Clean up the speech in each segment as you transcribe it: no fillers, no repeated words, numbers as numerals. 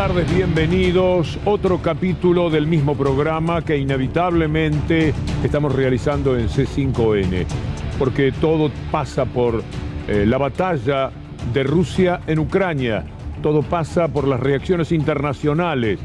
tardes, bienvenidos. Otro capítulo del mismo programa que inevitablemente estamos realizando en C5N, porque todo pasa por la batalla de Rusia en Ucrania, todo pasa por las reacciones internacionales,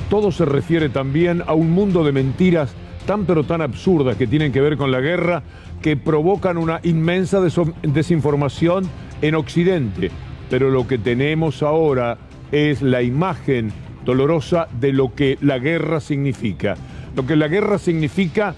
todo se refiere también a un mundo de mentiras tan pero tan absurdas que tienen que ver con la guerra, que provocan una inmensa desinformación en Occidente. Pero lo que tenemos ahora es la imagen dolorosa de lo que la guerra significa. Lo que la guerra significa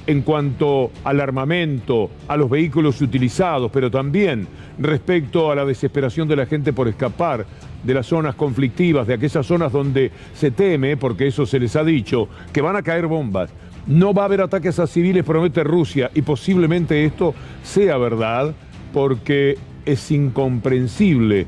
en cuanto al armamento, a los vehículos utilizados, pero también respecto a la desesperación de la gente por escapar de las zonas conflictivas, de aquellas zonas donde se teme, porque eso se les ha dicho, que van a caer bombas. No va a haber ataques a civiles, promete Rusia, y posiblemente esto sea verdad, porque es incomprensible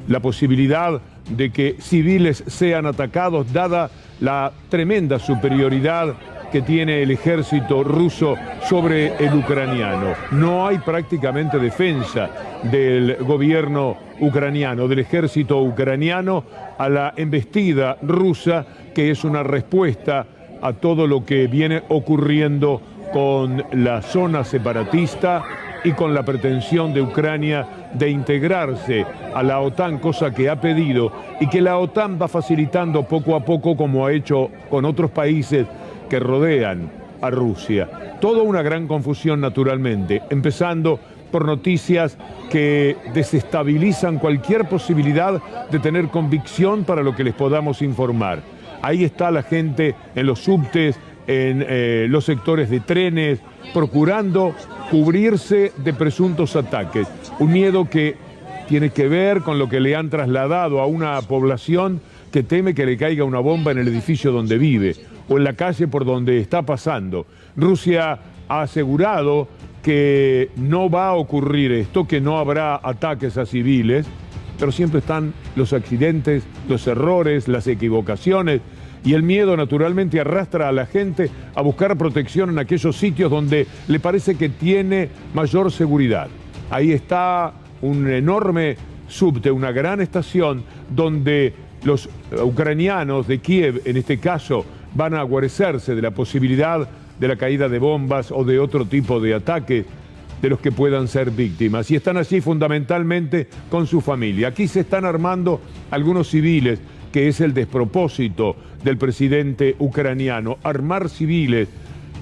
la posibilidad de que civiles sean atacados, dada la tremenda superioridad que tiene el ejército ruso sobre el ucraniano. No hay prácticamente defensa del gobierno ucraniano, del ejército ucraniano, a la embestida rusa, que es una respuesta a todo lo que viene ocurriendo con la zona separatista y con la pretensión de Ucrania de integrarse a la OTAN, cosa que ha pedido y que la OTAN va facilitando poco a poco, como ha hecho con otros países que rodean a Rusia. Toda una gran confusión, naturalmente, empezando por noticias que desestabilizan cualquier posibilidad de tener convicción para lo que les podamos informar. Ahí está la gente en los subtes, en los sectores de trenes, procurando cubrirse de presuntos ataques. Un miedo que tiene que ver con lo que le han trasladado a una población que teme que le caiga una bomba en el edificio donde vive o en la calle por donde está pasando. Rusia ha asegurado que no va a ocurrir esto, que no habrá ataques a civiles, pero siempre están los accidentes, los errores, las equivocaciones, y el miedo naturalmente arrastra a la gente a buscar protección en aquellos sitios donde le parece que tiene mayor seguridad. Ahí está un enorme subte, una gran estación donde los ucranianos de Kiev, en este caso, van a guarecerse de la posibilidad de la caída de bombas o de otro tipo de ataques de los que puedan ser víctimas. Y están allí fundamentalmente con su familia. Aquí se están armando algunos civiles, que es el despropósito del presidente ucraniano. Armar civiles.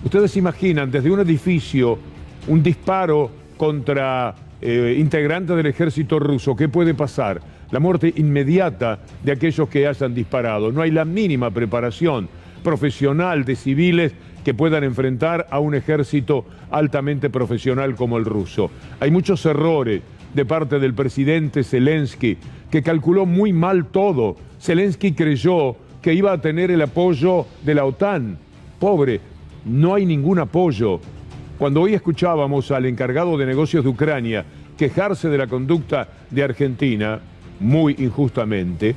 Ustedes imaginan desde un edificio un disparo contra integrantes del ejército ruso. ¿Qué puede pasar? La muerte inmediata de aquellos que hayan disparado. No hay la mínima preparación profesional de civiles que puedan enfrentar a un ejército altamente profesional como el ruso. Hay muchos errores de parte del presidente Zelensky, que calculó muy mal todo. Zelensky creyó que iba a tener el apoyo de la OTAN. Pobre, no hay ningún apoyo. Cuando hoy escuchábamos al encargado de negocios de Ucrania quejarse de la conducta de Argentina, muy injustamente,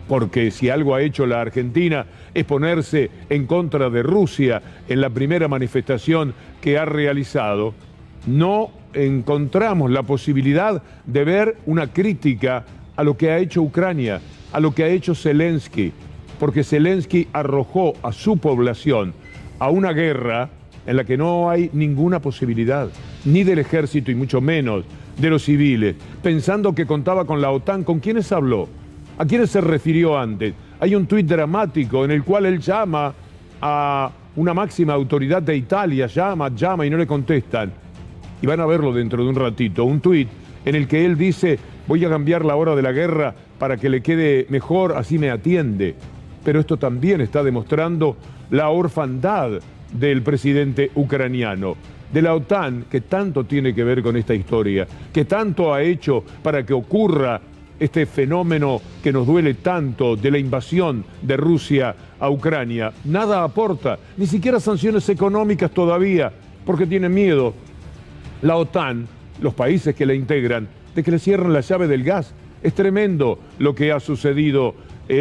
porque si algo ha hecho la Argentina es ponerse en contra de Rusia en la primera manifestación que ha realizado, no encontramos la posibilidad de ver una crítica a lo que ha hecho Ucrania, a lo que ha hecho Zelensky, porque Zelensky arrojó a su población a una guerra en la que no hay ninguna posibilidad, ni del ejército y mucho menos de los civiles, pensando que contaba con la OTAN. ¿Con quiénes habló? ¿A quiénes se refirió antes? Hay un tuit dramático en el cual él llama a una máxima autoridad de Italia, llama y no le contestan. Y van a verlo dentro de un ratito, un tuit en el que él dice: voy a cambiar la hora de la guerra para que le quede mejor, así me atiende. Pero esto también está demostrando la orfandad del presidente ucraniano, de la OTAN, que tanto tiene que ver con esta historia, que tanto ha hecho para que ocurra este fenómeno que nos duele tanto de la invasión de Rusia a Ucrania. Nada aporta, ni siquiera sanciones económicas todavía, porque tienen miedo la OTAN, los países que la integran, de que le cierren la llave del gas. Es tremendo lo que ha sucedido.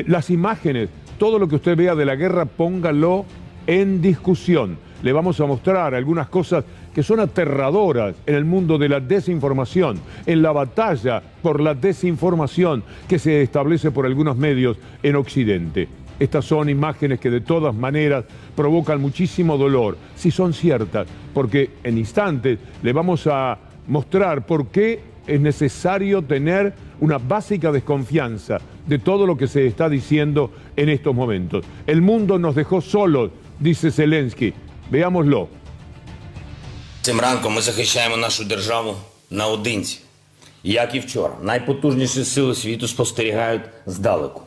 Las imágenes, todo lo que usted vea de la guerra, póngalo en discusión. Le vamos a mostrar algunas cosas que son aterradoras en el mundo de la desinformación, en la batalla por la desinformación que se establece por algunos medios en Occidente. Estas son imágenes que de todas maneras provocan muchísimo dolor, si son ciertas, porque en instantes le vamos a mostrar por qué es necesario tener una básica desconfianza de todo lo que se está diciendo en estos momentos. El mundo nos dejó solos, dice Zelensky. Veámoslo. Цим ранком ми захищаємо нашу державу наодинці. Як і вчора, найпотужніші сили світу спостерігають здалеку.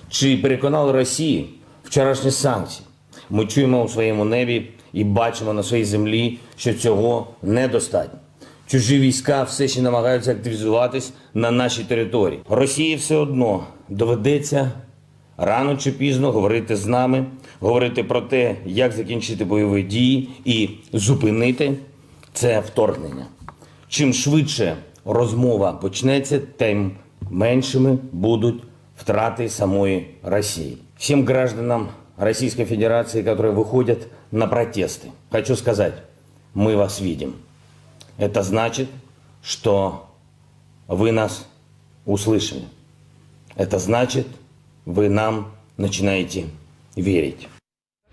Чи переконали Росії вчорашні санкції? Ми чуємо у своєму небі і бачимо на своїй землі, що цього недостатньо. Чужі війська все ще намагаються активізуватись на нашій території. Росії все одно доведеться рано чи пізно говорити з нами, говорити про те, як закінчити бойові дії і зупинити це вторгнення. Чим швидше розмова почнеться, тим меншими будуть втраты самой России. Всем гражданам Российской Федерации, которые выходят на протесты, хочу сказать, мы вас видим. Это значит, что вы нас услышали. Это значит, вы нам начинаете верить.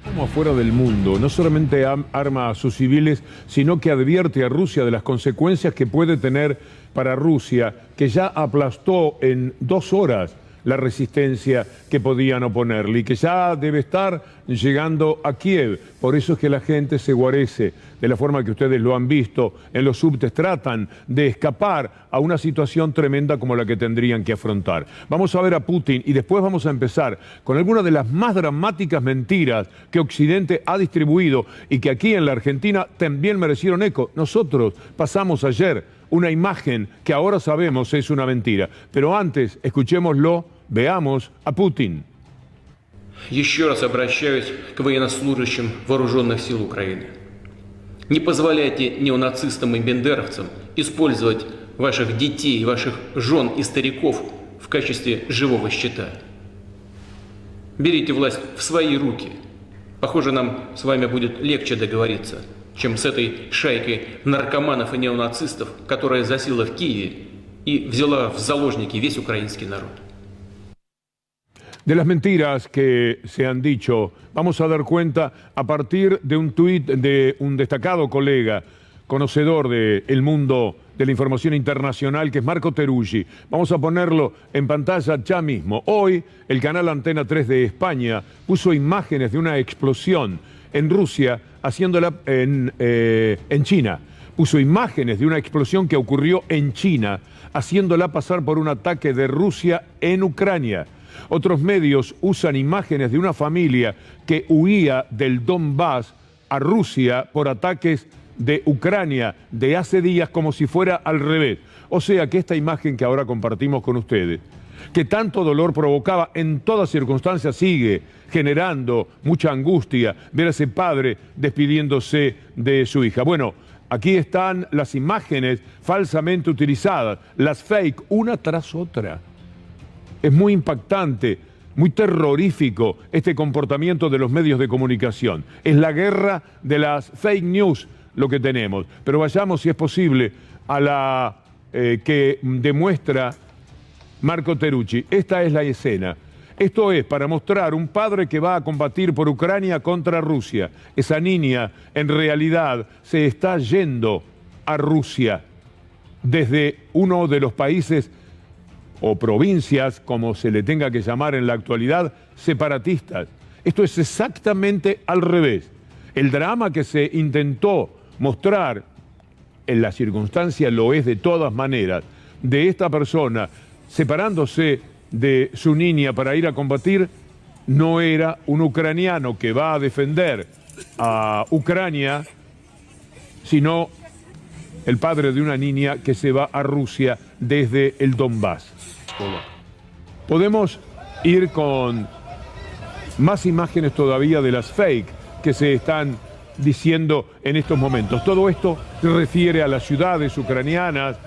Como afuera del mundo, no solamente arma a sus civiles, sino que advierte a Rusia de las consecuencias que puede tener para Rusia, que ya aplastó en 2 horas la resistencia que podían oponerle y que ya debe estar llegando a Kiev. Por eso es que la gente se guarece de la forma que ustedes lo han visto en los subtes. Tratan de escapar a una situación tremenda como la que tendrían que afrontar. Vamos a ver a Putin y después vamos a empezar con algunas de las más dramáticas mentiras que Occidente ha distribuido y que aquí en la Argentina también merecieron eco. Nosotros pasamos ayer una imagen que ahora sabemos es una mentira. Pero antes, escuchémoslo, veamos a Putin. Еще раз обращаюсь к военнослужащим вооруженных сил Украины. Не позволяйте неонацистам и бендеровцам использовать ваших детей, ваших жен и стариков в качестве живого щита. Берите власть в свои руки. Похоже, нам с вами будет легче договориться, чем с этой шайкой наркоманов и неонацистов, которая засела в Киеве и взяла в заложники весь украинский народ. De las mentiras que se han dicho, vamos a dar cuenta a partir de un tuit de un destacado colega, conocedor del mundo de la información internacional, que es Marco Teruggi. Vamos a ponerlo en pantalla ya mismo. Hoy, el canal Antena 3 de España puso imágenes de una explosión en Rusia, haciéndola en China. Puso imágenes de una explosión que ocurrió en China, haciéndola pasar por un ataque de Rusia en Ucrania. Otros medios usan imágenes de una familia que huía del Donbass a Rusia por ataques de Ucrania de hace días, como si fuera al revés. O sea que esta imagen que ahora compartimos con ustedes, que tanto dolor provocaba en todas circunstancias, sigue generando mucha angustia ver a ese padre despidiéndose de su hija. Bueno, aquí están las imágenes falsamente utilizadas, las fake, una tras otra. Es muy impactante, muy terrorífico este comportamiento de los medios de comunicación. Es la guerra de las fake news lo que tenemos. Pero vayamos, si es posible, a la que demuestra Marco Teruggi. Esta es la escena. Esto es para mostrar un padre que va a combatir por Ucrania contra Rusia. Esa niña, en realidad, se está yendo a Rusia desde uno de los países o provincias, como se le tenga que llamar en la actualidad, separatistas. Esto es exactamente al revés. El drama que se intentó mostrar, en la circunstancia lo es de todas maneras, de esta persona separándose de su niña para ir a combatir, no era un ucraniano que va a defender a Ucrania, sino el padre de una niña que se va a Rusia desde el Donbass. Podemos ir con más imágenes todavía de las fake que se están diciendo en estos momentos. Todo esto se refiere a las ciudades ucranianas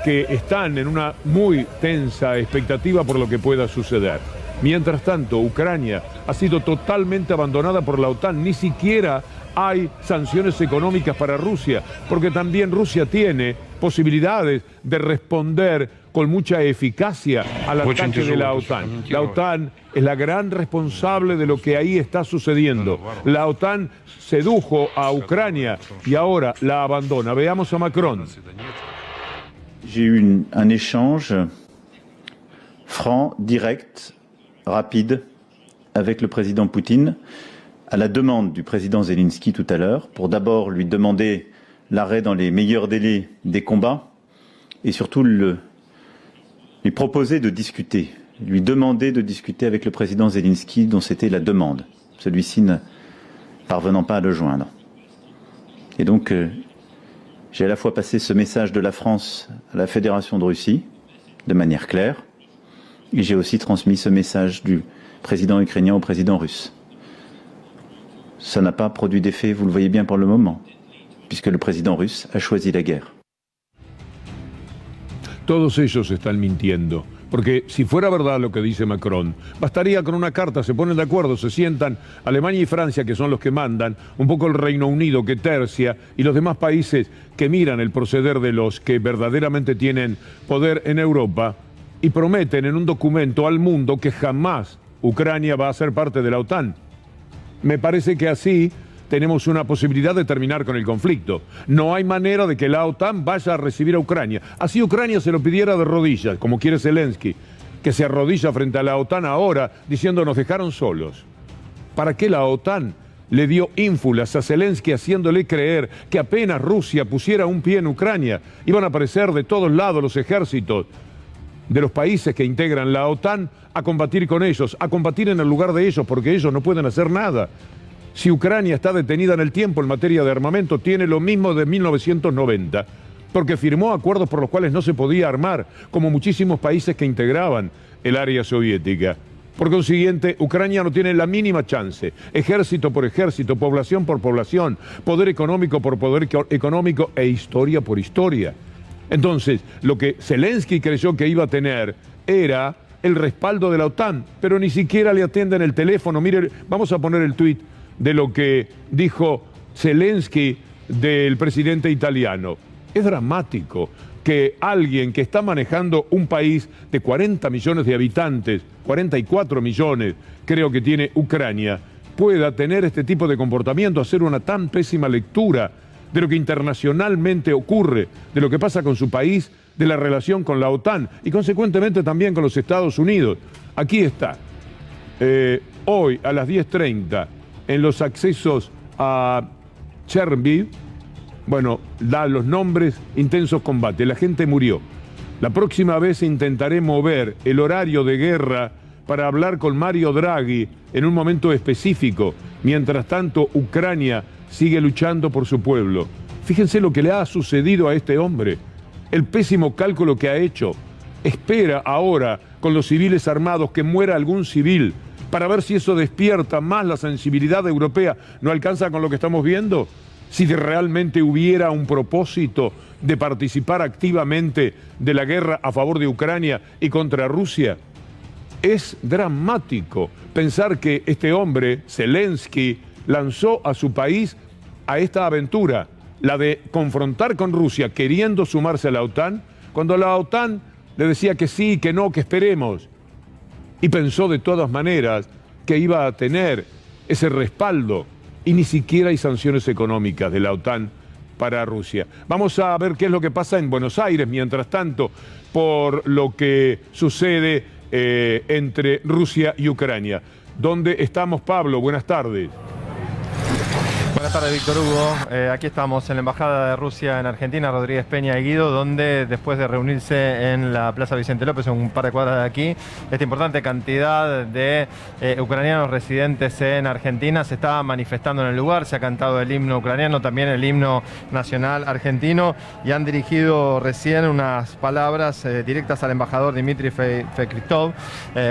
que están en una muy tensa expectativa por lo que pueda suceder. Mientras tanto, Ucrania ha sido totalmente abandonada por la OTAN, ni siquiera hay sanciones económicas para Rusia, porque también Rusia tiene posibilidades de responder con mucha eficacia al ataque de la OTAN. La OTAN es la gran responsable de lo que ahí está sucediendo. La OTAN sedujo a Ucrania y ahora la abandona. Veamos a Macron. J'ai eu un échange franc, direct, rapide avec le président Poutine à la demande du président Zelensky tout à l'heure pour d'abord lui demander l'arrêt dans les meilleurs délais des combats et surtout lui proposer de discuter, lui demander de discuter avec le président Zelensky dont c'était la demande, celui-ci ne parvenant pas à le joindre. Et donc j'ai à la fois passé ce message de la France à la Fédération de Russie de manière claire et j'ai aussi transmis ce message du président ukrainien au président russe. Ça n'a pas produit d'effet, vous le voyez bien pour le moment, puisque le président russe a choisi la guerre. Todos ellos están mintiendo, porque si fuera verdad lo que dice Macron, bastaría con una carta, se ponen de acuerdo, se sientan Alemania y Francia, que son los que mandan, un poco el Reino Unido que tercia, y los demás países que miran el proceder de los que verdaderamente tienen poder en Europa, y prometen en un documento al mundo que jamás Ucrania va a ser parte de la OTAN. Me parece que así tenemos una posibilidad de terminar con el conflicto. No hay manera de que la OTAN vaya a recibir a Ucrania. Así Ucrania se lo pidiera de rodillas, como quiere Zelensky, que se arrodilla frente a la OTAN ahora diciendo nos dejaron solos. ¿Para qué la OTAN le dio ínfulas a Zelensky haciéndole creer que apenas Rusia pusiera un pie en Ucrania iban a aparecer de todos lados los ejércitos de los países que integran la OTAN a combatir con ellos, a combatir en el lugar de ellos, porque ellos no pueden hacer nada? Si Ucrania está detenida en el tiempo en materia de armamento, tiene lo mismo de 1990, porque firmó acuerdos por los cuales no se podía armar, como muchísimos países que integraban el área soviética. Por consiguiente, Ucrania no tiene la mínima chance, ejército por ejército, población por población, poder económico por poder económico e historia por historia. Entonces, lo que Zelensky creyó que iba a tener era el respaldo de la OTAN, pero ni siquiera le atienden el teléfono. Mire, vamos a poner el tuit de lo que dijo Zelensky del presidente italiano. Es dramático que alguien que está manejando un país de 40 millones de habitantes, 44 millones creo que tiene Ucrania, pueda tener este tipo de comportamiento, hacer una tan pésima lectura de lo que internacionalmente ocurre, de lo que pasa con su país, de la relación con la OTAN y consecuentemente también con los Estados Unidos. Aquí está, hoy a las 10:30, en los accesos a Chernihiv, bueno, da los nombres, intensos combates, la gente murió. La próxima vez intentaré mover el horario de guerra para hablar con Mario Draghi en un momento específico. Mientras tanto, Ucrania sigue luchando por su pueblo. Fíjense lo que le ha sucedido a este hombre, el pésimo cálculo que ha hecho. Espera ahora, con los civiles armados, que muera algún civil, para ver si eso despierta más la sensibilidad europea. ¿No alcanza con lo que estamos viendo? Si realmente hubiera un propósito de participar activamente de la guerra a favor de Ucrania y contra Rusia. Es dramático pensar que este hombre, Zelensky, lanzó a su país a esta aventura, la de confrontar con Rusia queriendo sumarse a la OTAN, cuando la OTAN le decía que sí, que no, que esperemos. Y pensó de todas maneras que iba a tener ese respaldo y ni siquiera hay sanciones económicas de la OTAN para Rusia. Vamos a ver qué es lo que pasa en Buenos Aires, mientras tanto, por lo que sucede entre Rusia y Ucrania. ¿Dónde estamos, Pablo? Buenas tardes. Buenas tardes, Víctor Hugo. Aquí estamos en la Embajada de Rusia en Argentina, Rodríguez Peña y Guido, donde después de reunirse en la Plaza Vicente López, un par de cuadras de aquí, esta importante cantidad de ucranianos residentes en Argentina se está manifestando en el lugar. Se ha cantado el himno ucraniano, también el himno nacional argentino, y han dirigido recién unas palabras directas al embajador Dmitry Fekristov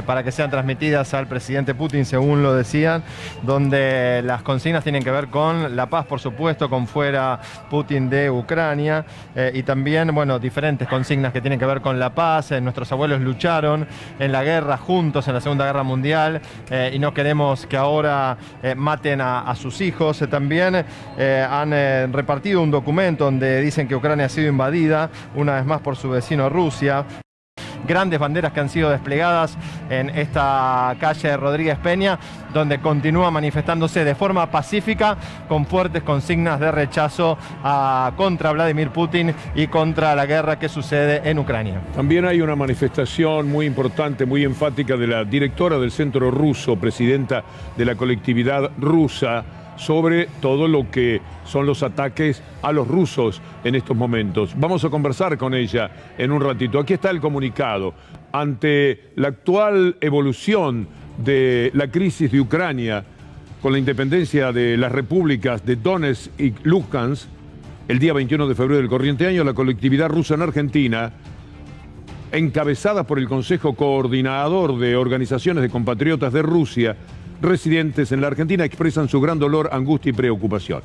para que sean transmitidas al presidente Putin, según lo decían, donde las consignas tienen que ver con con la paz, por supuesto, con fuera Putin de Ucrania, y también, bueno, diferentes consignas que tienen que ver con la paz. Nuestros abuelos lucharon en la guerra juntos en la Segunda Guerra Mundial, y no queremos que ahora maten a sus hijos. También han repartido un documento donde dicen que Ucrania ha sido invadida una vez más por su vecino Rusia. Grandes banderas que han sido desplegadas en esta calle Rodríguez Peña, donde continúa manifestándose de forma pacífica con fuertes consignas de rechazo contra Vladimir Putin y contra la guerra que sucede en Ucrania. También hay una manifestación muy importante, muy enfática de la directora del Centro Ruso, presidenta de la colectividad rusa, sobre todo lo que son los ataques a los rusos en estos momentos. Vamos a conversar con ella en un ratito. Aquí está el comunicado. Ante la actual evolución de la crisis de Ucrania, con la independencia de las repúblicas de Donetsk y Luhansk, el día 21 de febrero del corriente año, la colectividad rusa en Argentina, encabezada por el Consejo Coordinador de Organizaciones de Compatriotas de Rusia, residentes en la Argentina, expresan su gran dolor, angustia y preocupación.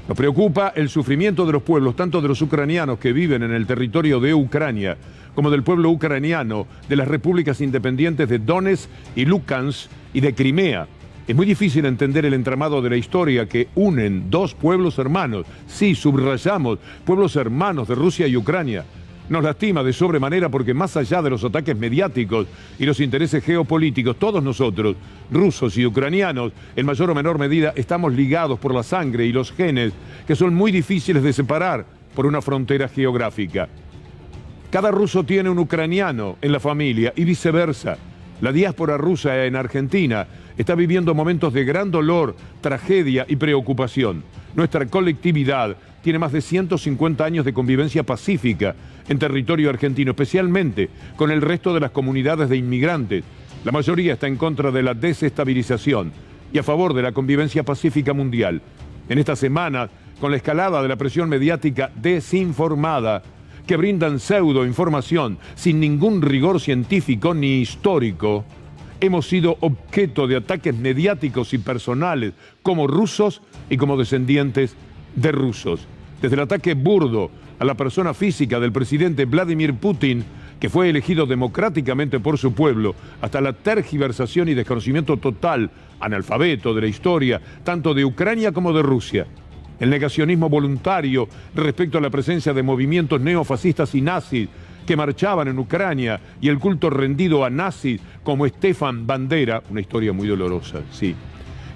Nos preocupa el sufrimiento de los pueblos, tanto de los ucranianos que viven en el territorio de Ucrania, como del pueblo ucraniano de las repúblicas independientes de Donetsk y Luhansk y de Crimea. Es muy difícil entender el entramado de la historia que unen dos pueblos hermanos. Sí, subrayamos, pueblos hermanos de Rusia y Ucrania. Nos lastima de sobremanera porque más allá de los ataques mediáticos y los intereses geopolíticos, todos nosotros, rusos y ucranianos, en mayor o menor medida, estamos ligados por la sangre y los genes que son muy difíciles de separar por una frontera geográfica. Cada ruso tiene un ucraniano en la familia y viceversa. La diáspora rusa en Argentina está viviendo momentos de gran dolor, tragedia y preocupación. Nuestra colectividad tiene más de 150 años de convivencia pacífica en territorio argentino, especialmente con el resto de las comunidades de inmigrantes. La mayoría está en contra de la desestabilización y a favor de la convivencia pacífica mundial. En esta semana, con la escalada de la presión mediática desinformada, que brindan pseudoinformación sin ningún rigor científico ni histórico, hemos sido objeto de ataques mediáticos y personales como rusos y como descendientes de rusos. Desde el ataque burdo a la persona física del presidente Vladimir Putin, que fue elegido democráticamente por su pueblo, hasta la tergiversación y desconocimiento total, analfabeto de la historia, tanto de Ucrania como de Rusia. El negacionismo voluntario respecto a la presencia de movimientos neofascistas y nazis que marchaban en Ucrania y el culto rendido a nazis como Stefan Bandera, una historia muy dolorosa, sí,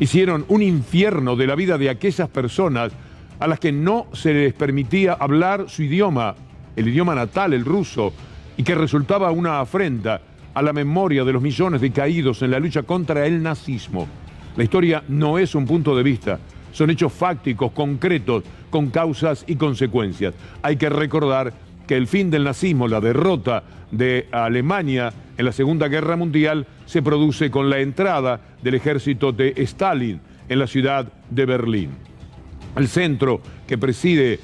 hicieron un infierno de la vida de aquellas personas a las que no se les permitía hablar su idioma, el idioma natal, el ruso, y que resultaba una afrenta a la memoria de los millones de caídos en la lucha contra el nazismo. La historia no es un punto de vista, son hechos fácticos, concretos, con causas y consecuencias. Hay que recordar que el fin del nazismo, la derrota de Alemania en la Segunda Guerra Mundial, se produce con la entrada del ejército de Stalin en la ciudad de Berlín. El centro que preside,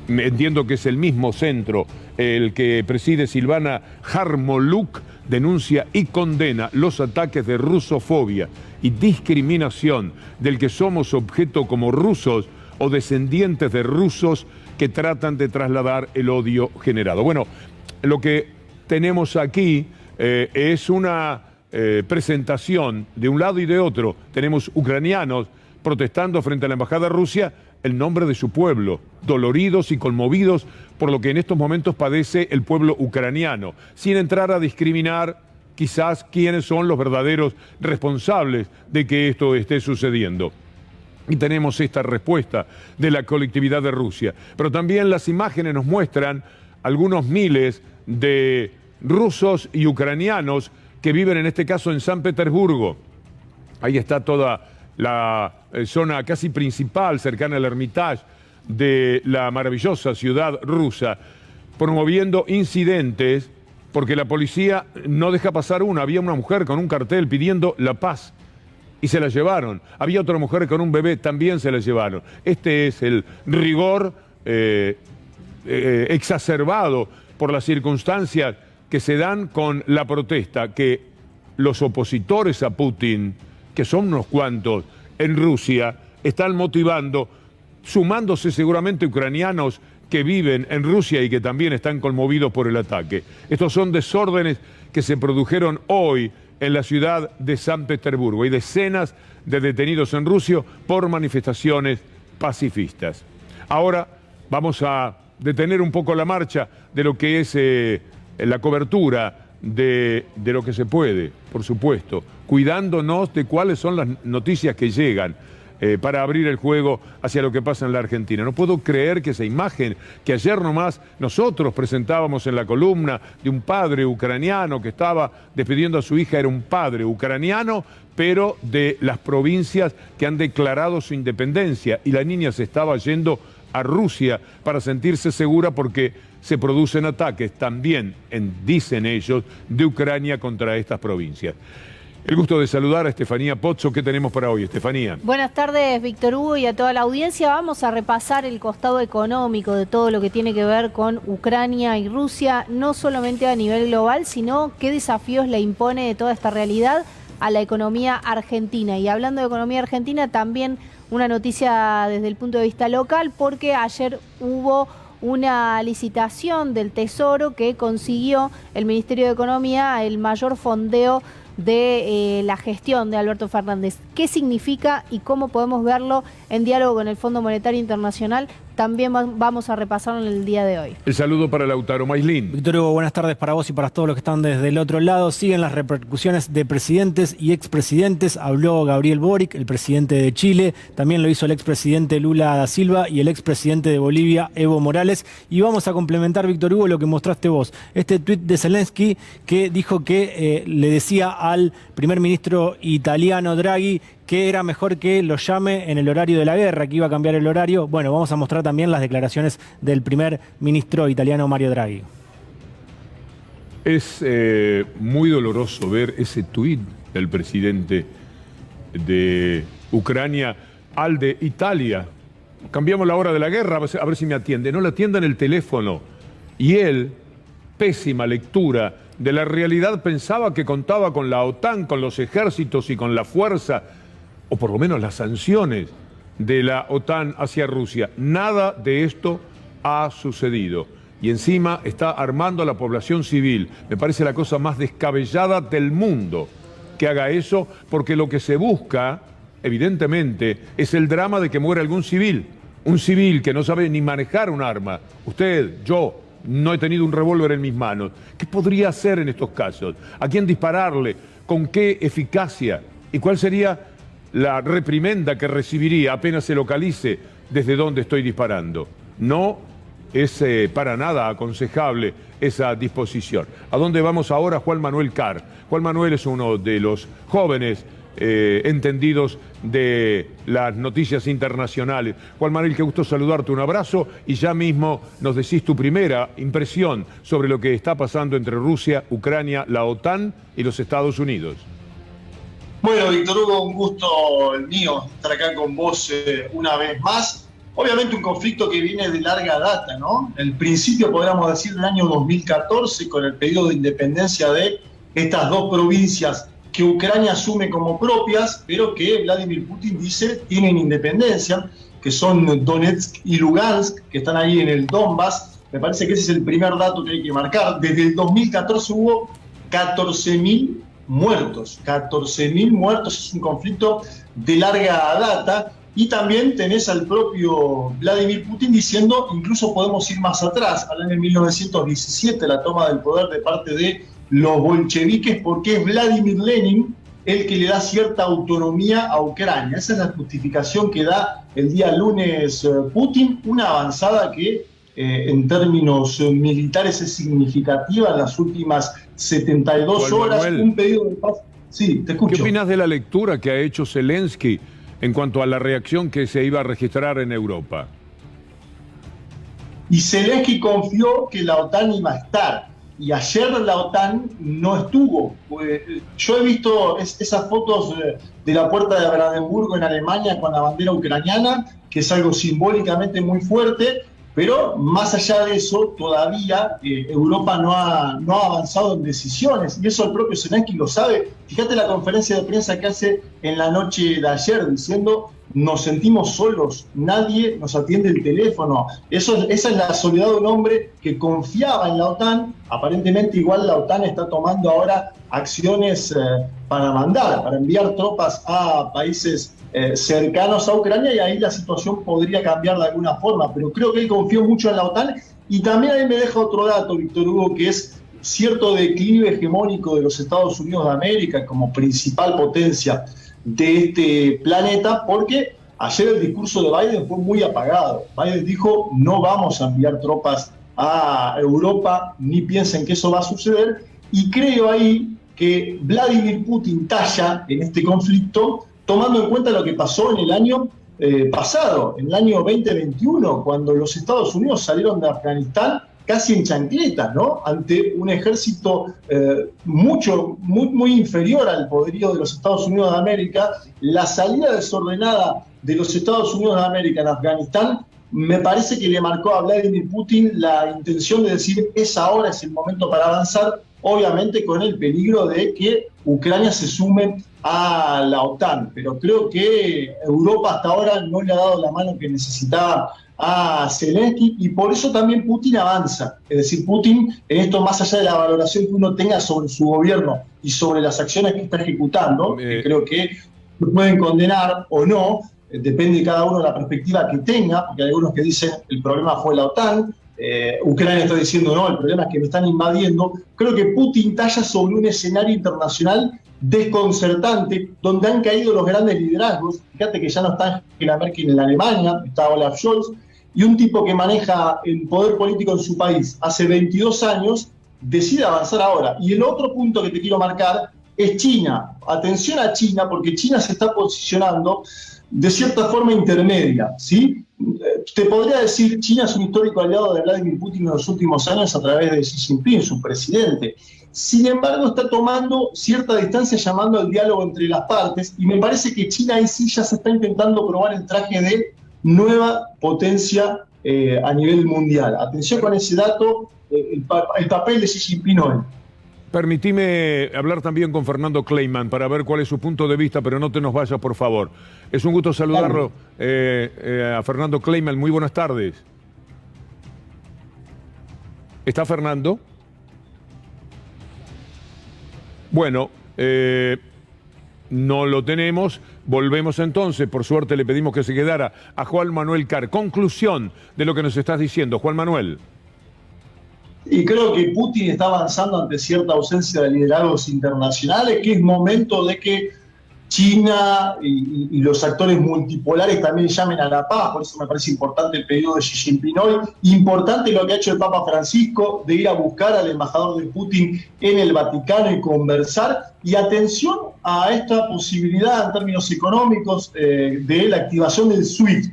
entiendo que es el mismo centro, el que preside Silvana Jarmoluk, denuncia y condena los ataques de rusofobia y discriminación del que somos objeto como rusos o descendientes de rusos que tratan de trasladar el odio generado. Bueno, lo que tenemos aquí es una presentación de un lado y de otro. Tenemos ucranianos protestando frente a la embajada de Rusia el nombre de su pueblo, doloridos y conmovidos por lo que en estos momentos padece el pueblo ucraniano, sin entrar a discriminar quizás quiénes son los verdaderos responsables de que esto esté sucediendo. Y tenemos esta respuesta de la colectividad de Rusia. Pero también las imágenes nos muestran algunos miles de rusos y ucranianos que viven en este caso en San Petersburgo. Ahí está toda la zona casi principal, cercana al Hermitage de la maravillosa ciudad rusa, promoviendo incidentes porque la policía no deja pasar una. Había una mujer con un cartel pidiendo la paz y se la llevaron. Había otra mujer con un bebé, también se la llevaron. Este es el rigor exacerbado por las circunstancias que se dan con la protesta, que los opositores a Putin, que son unos cuantos, en Rusia están motivando, sumándose seguramente ucranianos que viven en Rusia y que también están conmovidos por el ataque. Estos son desórdenes que se produjeron hoy en la ciudad de San Petersburgo. Hay decenas de detenidos en Rusia por manifestaciones pacifistas. Ahora vamos a detener un poco la marcha de lo que es la cobertura de lo que se puede, por supuesto, cuidándonos de cuáles son las noticias que llegan para abrir el juego hacia lo que pasa en la Argentina. No puedo creer que esa imagen que ayer nomás nosotros presentábamos en la columna de un padre ucraniano que estaba despidiendo a su hija, era un padre ucraniano, pero de las provincias que han declarado su independencia, y la niña se estaba yendo a Rusia para sentirse segura porque se producen ataques también, dicen ellos, de Ucrania contra estas provincias. El gusto de saludar a Estefanía Pozzo. ¿Qué tenemos para hoy, Estefanía? Buenas tardes, Víctor Hugo, y a toda la audiencia. Vamos a repasar el costado económico de todo lo que tiene que ver con Ucrania y Rusia, no solamente a nivel global, sino qué desafíos le impone toda esta realidad a la economía argentina. Y hablando de economía argentina, también una noticia desde el punto de vista local, porque ayer hubo una licitación del Tesoro que consiguió el Ministerio de Economía el mayor fondeo de la gestión de Alberto Fernández. ¿Qué significa y cómo podemos verlo en diálogo con el Fondo Monetario Internacional? También vamos a repasarlo en el día de hoy. El saludo para Lautaro Maislin. Víctor Hugo, buenas tardes para vos y para todos los que están desde el otro lado. Siguen las repercusiones de presidentes y expresidentes. Habló Gabriel Boric, el presidente de Chile. También lo hizo el expresidente Lula da Silva y el expresidente de Bolivia, Evo Morales. Y vamos a complementar, Víctor Hugo, lo que mostraste vos. Este tuit de Zelensky que dijo que le decía al primer ministro italiano Draghi que era mejor que lo llame en el horario de la guerra, que iba a cambiar el horario. Bueno, vamos a mostrar también las declaraciones del primer ministro italiano Mario Draghi. Es muy doloroso ver ese tuit del presidente de Ucrania al de Italia. Cambiamos la hora de la guerra, a ver si me atiende. No le atiendan el teléfono. Y él, pésima lectura de la realidad, pensaba que contaba con la OTAN, con los ejércitos y con la fuerza, o por lo menos las sanciones de la OTAN hacia Rusia. Nada de esto ha sucedido. Y encima está armando a la población civil. Me parece la cosa más descabellada del mundo que haga eso, porque lo que se busca, evidentemente, es el drama de que muera algún civil. Un civil que no sabe ni manejar un arma. Usted, yo, no he tenido un revólver en mis manos. ¿Qué podría hacer en estos casos? ¿A quién dispararle? ¿Con qué eficacia? ¿Y cuál sería la reprimenda que recibiría apenas se localice desde donde estoy disparando? No es para nada aconsejable esa disposición. ¿A dónde vamos ahora? Juan Manuel Carr. Juan Manuel es uno de los jóvenes entendidos de las noticias internacionales. Juan Manuel, qué gusto saludarte, un abrazo, y ya mismo nos decís tu primera impresión sobre lo que está pasando entre Rusia, Ucrania, la OTAN y los Estados Unidos. Bueno, Víctor Hugo, un gusto el mío estar acá con vos una vez más. Obviamente un conflicto que viene de larga data, ¿no? El principio, podríamos decir, del año 2014, con el pedido de independencia de estas dos provincias que Ucrania asume como propias, pero que Vladimir Putin dice tienen independencia, que son Donetsk y Lugansk, que están ahí en el Donbass. Me parece que ese es el primer dato que hay que marcar. Desde el 2014 hubo 14.000 muertos. 14.000 muertos, es un conflicto de larga data. Y también tenés al propio Vladimir Putin diciendo, incluso podemos ir más atrás, al año 1917, la toma del poder de parte de los bolcheviques, porque es Vladimir Lenin el que le da cierta autonomía a Ucrania. Esa es la justificación que da el día lunes Putin, una avanzada que en términos militares es significativa en las últimas 72 horas. Manuel, un pedido de paz. Sí, te escucho. ¿Qué opinas de la lectura que ha hecho Zelensky en cuanto a la reacción que se iba a registrar en Europa? Y Zelensky confió que la OTAN iba a estar. Y ayer la OTAN no estuvo. Yo he visto esas fotos de la puerta de Brandenburgo en Alemania con la bandera ucraniana, que es algo simbólicamente muy fuerte, Pero más allá de eso, todavía Europa no ha avanzado en decisiones, y eso el propio Zelensky lo sabe. Fíjate la conferencia de prensa que hace en la noche de ayer, diciendo: nos sentimos solos, nadie nos atiende el teléfono. Esa es la soledad de un hombre que confiaba en la OTAN. Aparentemente igual la OTAN está tomando ahora acciones para enviar tropas a países cercanos a Ucrania, y ahí la situación podría cambiar de alguna forma, pero creo que él confió mucho en la OTAN. Y también ahí me deja otro dato, Víctor Hugo, que es cierto declive hegemónico de los Estados Unidos de América como principal potencia de este planeta, porque ayer el discurso de Biden fue muy apagado. Biden dijo: no vamos a enviar tropas a Europa, ni piensen que eso va a suceder, y creo ahí que Vladimir Putin talla en este conflicto, tomando en cuenta lo que pasó en el año pasado, en el año 2021, cuando los Estados Unidos salieron de Afganistán casi en chancletas, ¿no? Ante un ejército muy inferior al poderío de los Estados Unidos de América. La salida desordenada de los Estados Unidos de América en Afganistán me parece que le marcó a Vladimir Putin la intención de decir: ahora es el momento para avanzar, obviamente con el peligro de que Ucrania se sume a la OTAN. Pero creo que Europa hasta ahora no le ha dado la mano que necesitaba a Zelensky, y por eso también Putin avanza. Es decir, Putin, en esto, más allá de la valoración que uno tenga sobre su gobierno y sobre las acciones que está ejecutando, que creo que lo pueden condenar o no, depende de cada uno de la perspectiva que tenga, porque hay algunos que dicen el problema fue la OTAN, Ucrania está diciendo no, el problema es que me están invadiendo. Creo que Putin talla sobre un escenario internacional desconcertante, donde han caído los grandes liderazgos. Fíjate que ya no está Angela Merkel en Alemania, está Olaf Scholz, y un tipo que maneja el poder político en su país hace 22 años decide avanzar ahora. Y el otro punto que te quiero marcar es China. Atención a China, porque China se está posicionando de cierta forma intermedia, ¿sí? Te podría decir, China es un histórico aliado de Vladimir Putin en los últimos años a través de Xi Jinping, su presidente. Sin embargo, está tomando cierta distancia, llamando al diálogo entre las partes, y me parece que China ahí sí ya se está intentando probar el traje de nueva potencia a nivel mundial. Atención con ese dato, el papel de Xi Jinping hoy. Permitime hablar también con Fernando Kleiman para ver cuál es su punto de vista, pero no te nos vayas, por favor. Es un gusto saludarlo a Fernando Kleiman. Muy buenas tardes. ¿Está Fernando? Bueno, no lo tenemos. Volvemos entonces. Por suerte le pedimos que se quedara a Juan Manuel Carr. Conclusión de lo que nos estás diciendo, Juan Manuel. Y creo que Putin está avanzando ante cierta ausencia de liderazgos internacionales, que es momento de que China y los actores multipolares también llamen a la paz. Por eso me parece importante el pedido de Xi Jinping hoy. Importante lo que ha hecho el Papa Francisco, de ir a buscar al embajador de Putin en el Vaticano y conversar. Y atención a esta posibilidad en términos económicos de la activación del SWIFT.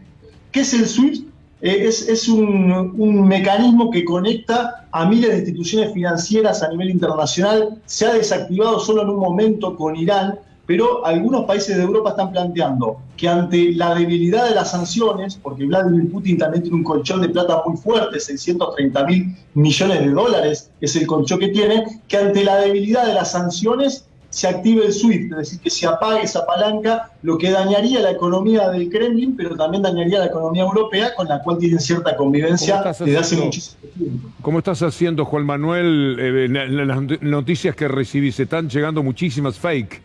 ¿Qué es el SWIFT? Es un mecanismo que conecta a miles de instituciones financieras a nivel internacional. Se ha desactivado solo en un momento con Irán, pero algunos países de Europa están planteando que ante la debilidad de las sanciones, porque Vladimir Putin también tiene un colchón de plata muy fuerte, 630.000 millones de dólares es el colchón que tiene, que ante la debilidad de las sanciones se active el SWIFT, es decir, que se apague esa palanca, lo que dañaría la economía del Kremlin, pero también dañaría la economía europea, con la cual tienen cierta convivencia desde hace muchísimo tiempo. ¿Cómo estás haciendo, Juan Manuel? Las noticias que recibí, se están llegando muchísimas fake,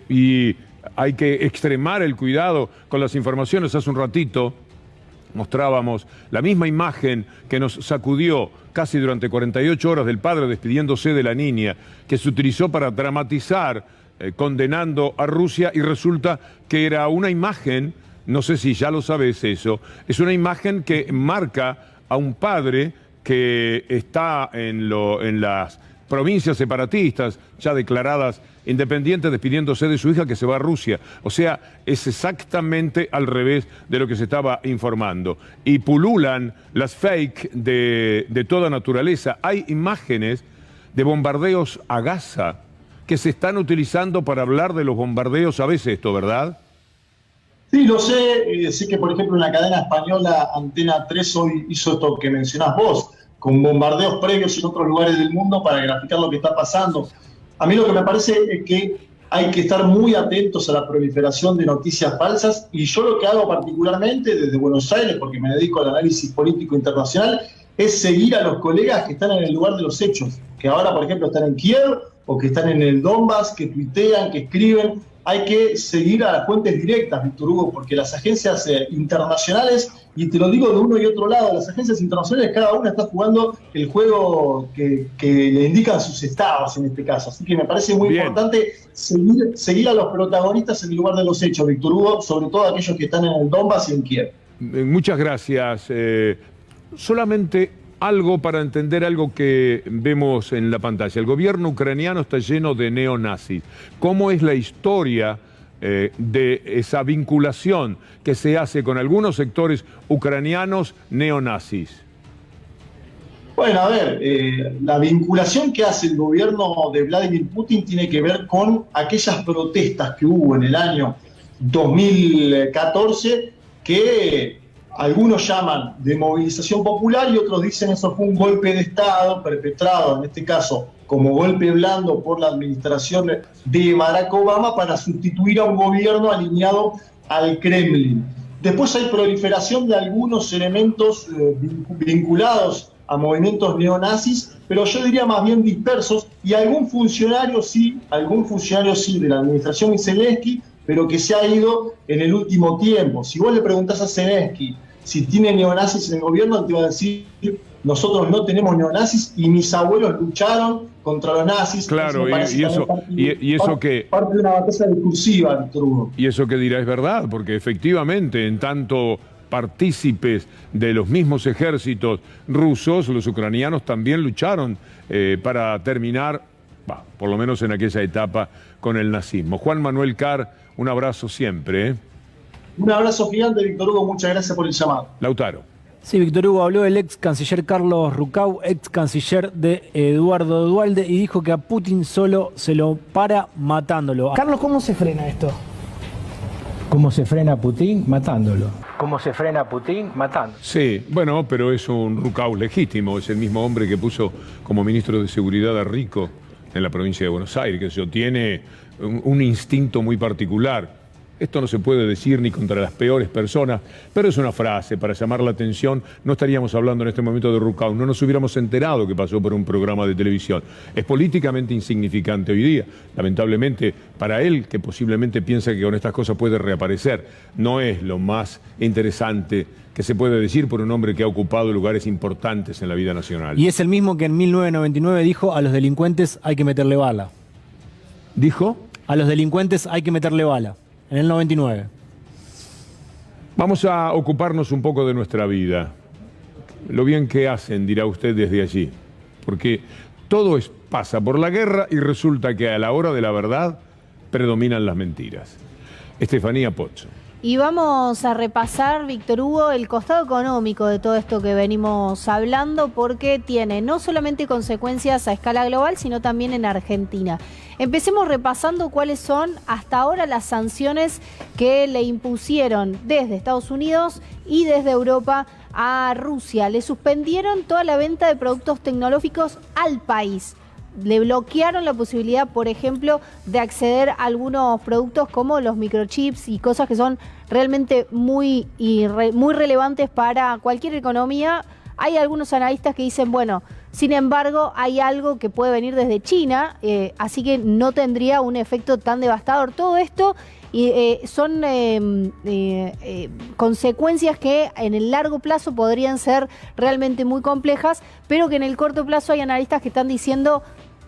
y hay que extremar el cuidado con las informaciones. Hace un ratito mostrábamos la misma imagen que nos sacudió casi durante 48 horas del padre despidiéndose de la niña, que se utilizó para dramatizar, condenando a Rusia, y resulta que era una imagen, no sé si ya lo sabes eso, es una imagen que marca a un padre que está en las provincias separatistas, ya declaradas independientes, despidiéndose de su hija que se va a Rusia. O sea, es exactamente al revés de lo que se estaba informando. Y pululan las fake de toda naturaleza. Hay imágenes de bombardeos a Gaza que se están utilizando para hablar de los bombardeos. ¿Sabes esto, verdad? Sí, lo sé. Sé que, por ejemplo, en la cadena española Antena 3 hoy hizo esto que mencionás vos, con bombardeos previos en otros lugares del mundo para graficar lo que está pasando. A mí lo que me parece es que hay que estar muy atentos a la proliferación de noticias falsas, y yo lo que hago particularmente desde Buenos Aires, porque me dedico al análisis político internacional, es seguir a los colegas que están en el lugar de los hechos, que ahora, por ejemplo, están en Kiev o que están en el Donbass, que tuitean, que escriben. Hay que seguir a las fuentes directas, Víctor Hugo, porque las agencias internacionales, y te lo digo de uno y otro lado, las agencias internacionales cada una está jugando el juego que le indican sus estados en este caso. Así que me parece muy importante seguir a los protagonistas en el lugar de los hechos, Víctor Hugo, sobre todo aquellos que están en el Donbass y en Kiev. Muchas gracias. Solamente algo para entender algo que vemos en la pantalla. El gobierno ucraniano está lleno de neonazis. ¿Cómo es la historia de esa vinculación que se hace con algunos sectores ucranianos neonazis? Bueno, a ver, la vinculación que hace el gobierno de Vladimir Putin tiene que ver con aquellas protestas que hubo en el año 2014 que algunos llaman de movilización popular y otros dicen eso fue un golpe de Estado perpetrado, en este caso, como golpe blando por la administración de Barack Obama para sustituir a un gobierno alineado al Kremlin. Después hay proliferación de algunos elementos vinculados a movimientos neonazis, pero yo diría más bien dispersos, y algún funcionario sí de la administración Zelensky, pero que se ha ido en el último tiempo. Si vos le preguntás a Zelensky si tiene neonazis en el gobierno, él te va a decir, nosotros no tenemos neonazis y mis abuelos lucharon contra los nazis. Claro, y eso que... Parte de una batalla discursiva, Víctor Hugo. Y eso que dirá es verdad, porque efectivamente, en tanto partícipes de los mismos ejércitos rusos, los ucranianos también lucharon para terminar, por lo menos en aquella etapa, con el nazismo. Juan Manuel Carr, un abrazo siempre. Un abrazo gigante, Víctor Hugo, muchas gracias por el llamado. Lautaro. Sí, Víctor Hugo, habló el ex canciller Carlos Rucau, ex canciller de Eduardo Duhalde, y dijo que a Putin solo se lo para matándolo. Carlos, ¿cómo se frena esto? ¿Cómo se frena a Putin? Matándolo. ¿Cómo se frena a Putin? Matando. Sí, bueno, pero es un Rucau legítimo, es el mismo hombre que puso como ministro de Seguridad a Rico en la provincia de Buenos Aires, que eso tiene un instinto muy particular. Esto no se puede decir ni contra las peores personas, pero es una frase para llamar la atención. No estaríamos hablando en este momento de Rucau, no nos hubiéramos enterado que pasó por un programa de televisión. Es políticamente insignificante hoy día, lamentablemente para él, que posiblemente piensa que con estas cosas puede reaparecer. No es lo más interesante que se puede decir por un hombre que ha ocupado lugares importantes en la vida nacional. Y es el mismo que en 1999 dijo: a los delincuentes hay que meterle bala. ¿Dijo? A los delincuentes hay que meterle bala. En el 99. Vamos a ocuparnos un poco de nuestra vida. Lo bien que hacen, dirá usted desde allí. Porque todo pasa por la guerra y resulta que a la hora de la verdad predominan las mentiras. Estefanía Pozzo. Y vamos a repasar, Víctor Hugo, el costado económico de todo esto que venimos hablando, porque tiene no solamente consecuencias a escala global, sino también en Argentina. Empecemos repasando cuáles son hasta ahora las sanciones que le impusieron desde Estados Unidos y desde Europa a Rusia. Le suspendieron toda la venta de productos tecnológicos al país. Le bloquearon la posibilidad, por ejemplo, de acceder a algunos productos como los microchips y cosas que son realmente muy relevantes para cualquier economía. Hay algunos analistas que dicen, bueno, sin embargo, hay algo que puede venir desde China, así que no tendría un efecto tan devastador. Todo esto son consecuencias que en el largo plazo podrían ser realmente muy complejas, pero que en el corto plazo hay analistas que están diciendo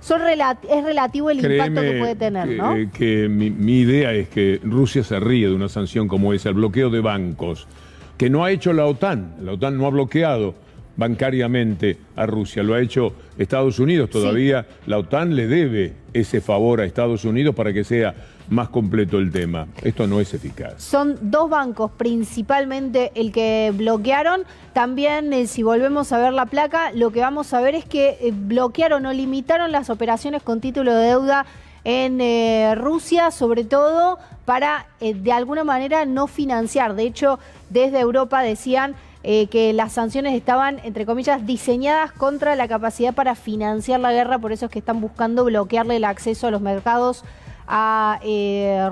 es relativo el impacto que puede tener, ¿no? Que mi idea es que Rusia se ríe de una sanción como esa, el bloqueo de bancos, que no ha hecho la OTAN. La OTAN no ha bloqueado bancariamente a Rusia, lo ha hecho Estados Unidos. Todavía sí. La OTAN le debe ese favor a Estados Unidos para que sea más completo el tema. Esto no es eficaz. Son dos bancos principalmente el que bloquearon. También, si volvemos a ver la placa, lo que vamos a ver es que bloquearon o limitaron las operaciones con título de deuda en Rusia, sobre todo para de alguna manera no financiar. De hecho, desde Europa decían que las sanciones estaban, entre comillas, diseñadas contra la capacidad para financiar la guerra, por eso es que están buscando bloquearle el acceso a los mercados a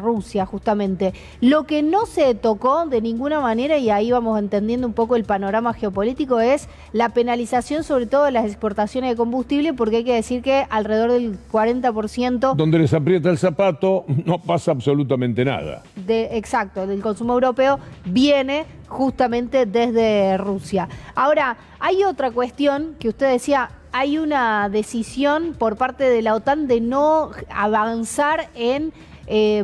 Rusia, justamente. Lo que no se tocó de ninguna manera, y ahí vamos entendiendo un poco el panorama geopolítico, es la penalización sobre todo de las exportaciones de combustible, porque hay que decir que alrededor del 40%... Donde les aprieta el zapato no pasa absolutamente nada. Exacto, del consumo europeo viene justamente desde Rusia. Ahora, hay otra cuestión que usted decía, hay una decisión por parte de la OTAN de no avanzar en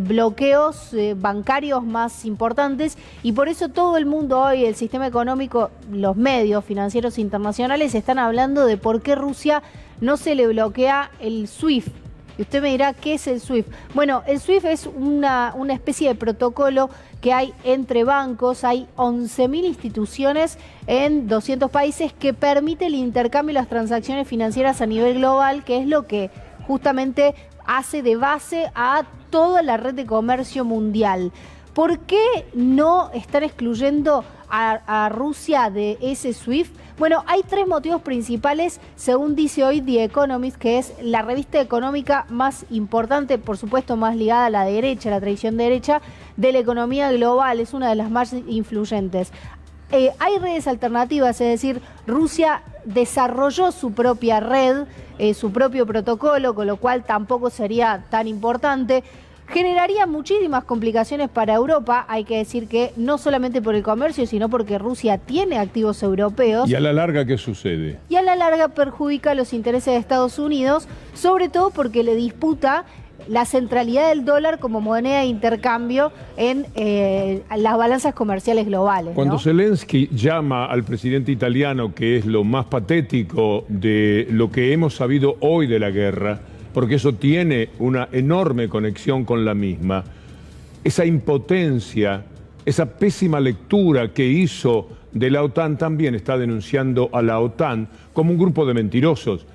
bloqueos bancarios más importantes, y por eso todo el mundo hoy, el sistema económico, los medios financieros internacionales están hablando de por qué Rusia no se le bloquea el SWIFT. Y usted me dirá, ¿qué es el SWIFT? Bueno, el SWIFT es una especie de protocolo que hay entre bancos. Hay 11.000 instituciones en 200 países que permite el intercambio de las transacciones financieras a nivel global, que es lo que justamente hace de base a toda la red de comercio mundial. ¿Por qué no están excluyendo a Rusia de ese SWIFT? Bueno, hay 3 motivos principales, según dice hoy The Economist, que es la revista económica más importante, por supuesto más ligada a la derecha, a la tradición derecha, de la economía global, es una de las más influyentes. Hay redes alternativas, es decir, Rusia desarrolló su propia red, su propio protocolo, con lo cual tampoco sería tan importante. Generaría muchísimas complicaciones para Europa, hay que decir que no solamente por el comercio, sino porque Rusia tiene activos europeos. ¿Y a la larga qué sucede? Y a la larga perjudica los intereses de Estados Unidos, sobre todo porque le disputa la centralidad del dólar como moneda de intercambio en las balanzas comerciales globales, ¿no? Cuando Zelensky llama al presidente italiano, que es lo más patético de lo que hemos sabido hoy de la guerra, porque eso tiene una enorme conexión con la misma, esa impotencia, esa pésima lectura que hizo de la OTAN, también está denunciando a la OTAN como un grupo de mentirosos.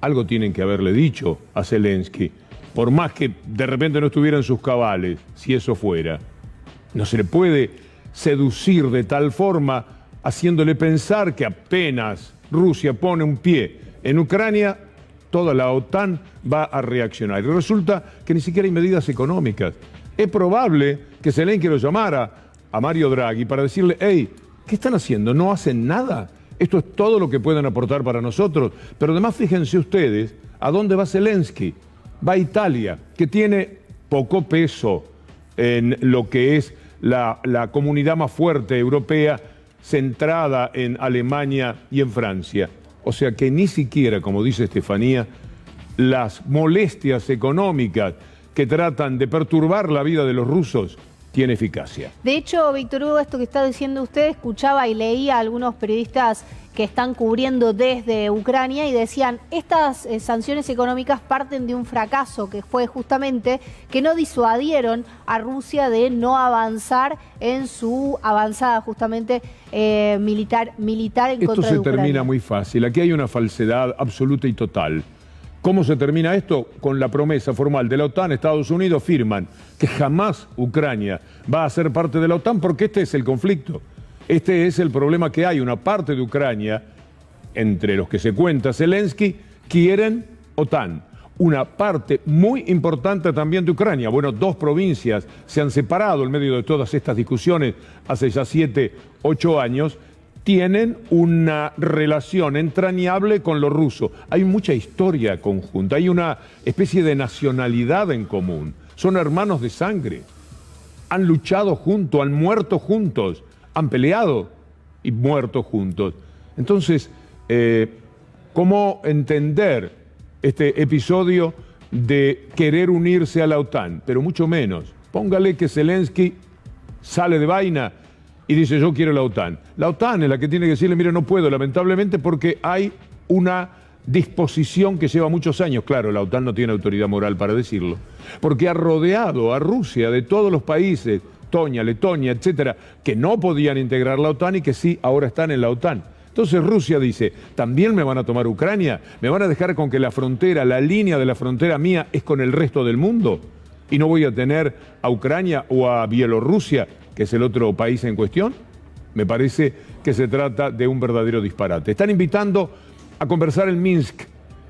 Algo tienen que haberle dicho a Zelensky, por más que de repente no estuviera en sus cabales, si eso fuera. No se le puede seducir de tal forma, haciéndole pensar que apenas Rusia pone un pie en Ucrania, toda la OTAN va a reaccionar. Y resulta que ni siquiera hay medidas económicas. Es probable que Zelensky lo llamara a Mario Draghi para decirle, hey, ¿qué están haciendo? ¿No hacen nada? Esto es todo lo que pueden aportar para nosotros. Pero además fíjense ustedes a dónde va Zelensky. Va a Italia, que tiene poco peso en lo que es la comunidad más fuerte europea, centrada en Alemania y en Francia. O sea que ni siquiera, como dice Estefanía, las molestias económicas que tratan de perturbar la vida de los rusos tiene eficacia. De hecho, Víctor Hugo, esto que está diciendo usted, escuchaba y leía a algunos periodistas que están cubriendo desde Ucrania y decían, estas sanciones económicas parten de un fracaso que fue justamente que no disuadieron a Rusia de no avanzar en su avanzada justamente militar en contra de Ucrania. Esto se termina muy fácil, aquí hay una falsedad absoluta y total. ¿Cómo se termina esto? Con la promesa formal de la OTAN. Estados Unidos firman que jamás Ucrania va a ser parte de la OTAN porque este es el conflicto. Este es el problema que hay. Una parte de Ucrania, entre los que se cuenta Zelensky, quieren OTAN. Una parte muy importante también de Ucrania. Bueno, 2 provincias se han separado en medio de todas estas discusiones hace ya 7, 8 años. Tienen una relación entrañable con lo ruso. Hay mucha historia conjunta, hay una especie de nacionalidad en común. Son hermanos de sangre. Han luchado juntos, han muerto juntos, han peleado y muerto juntos. Entonces, ¿cómo entender este episodio de querer unirse a la OTAN? Pero mucho menos. Póngale que Zelensky sale de vaina y dice, yo quiero la OTAN. La OTAN es la que tiene que decirle, mire, no puedo, lamentablemente, porque hay una disposición que lleva muchos años. Claro, la OTAN no tiene autoridad moral para decirlo, porque ha rodeado a Rusia de todos los países, Estonia, Letonia, etcétera, que no podían integrar la OTAN y que sí, ahora están en la OTAN. Entonces Rusia dice, ¿también me van a tomar Ucrania? ¿Me van a dejar con que la frontera, la línea de la frontera mía es con el resto del mundo? ¿Y no voy a tener a Ucrania o a Bielorrusia, que es el otro país en cuestión? Me parece que se trata de un verdadero disparate. Están invitando a conversar en Minsk.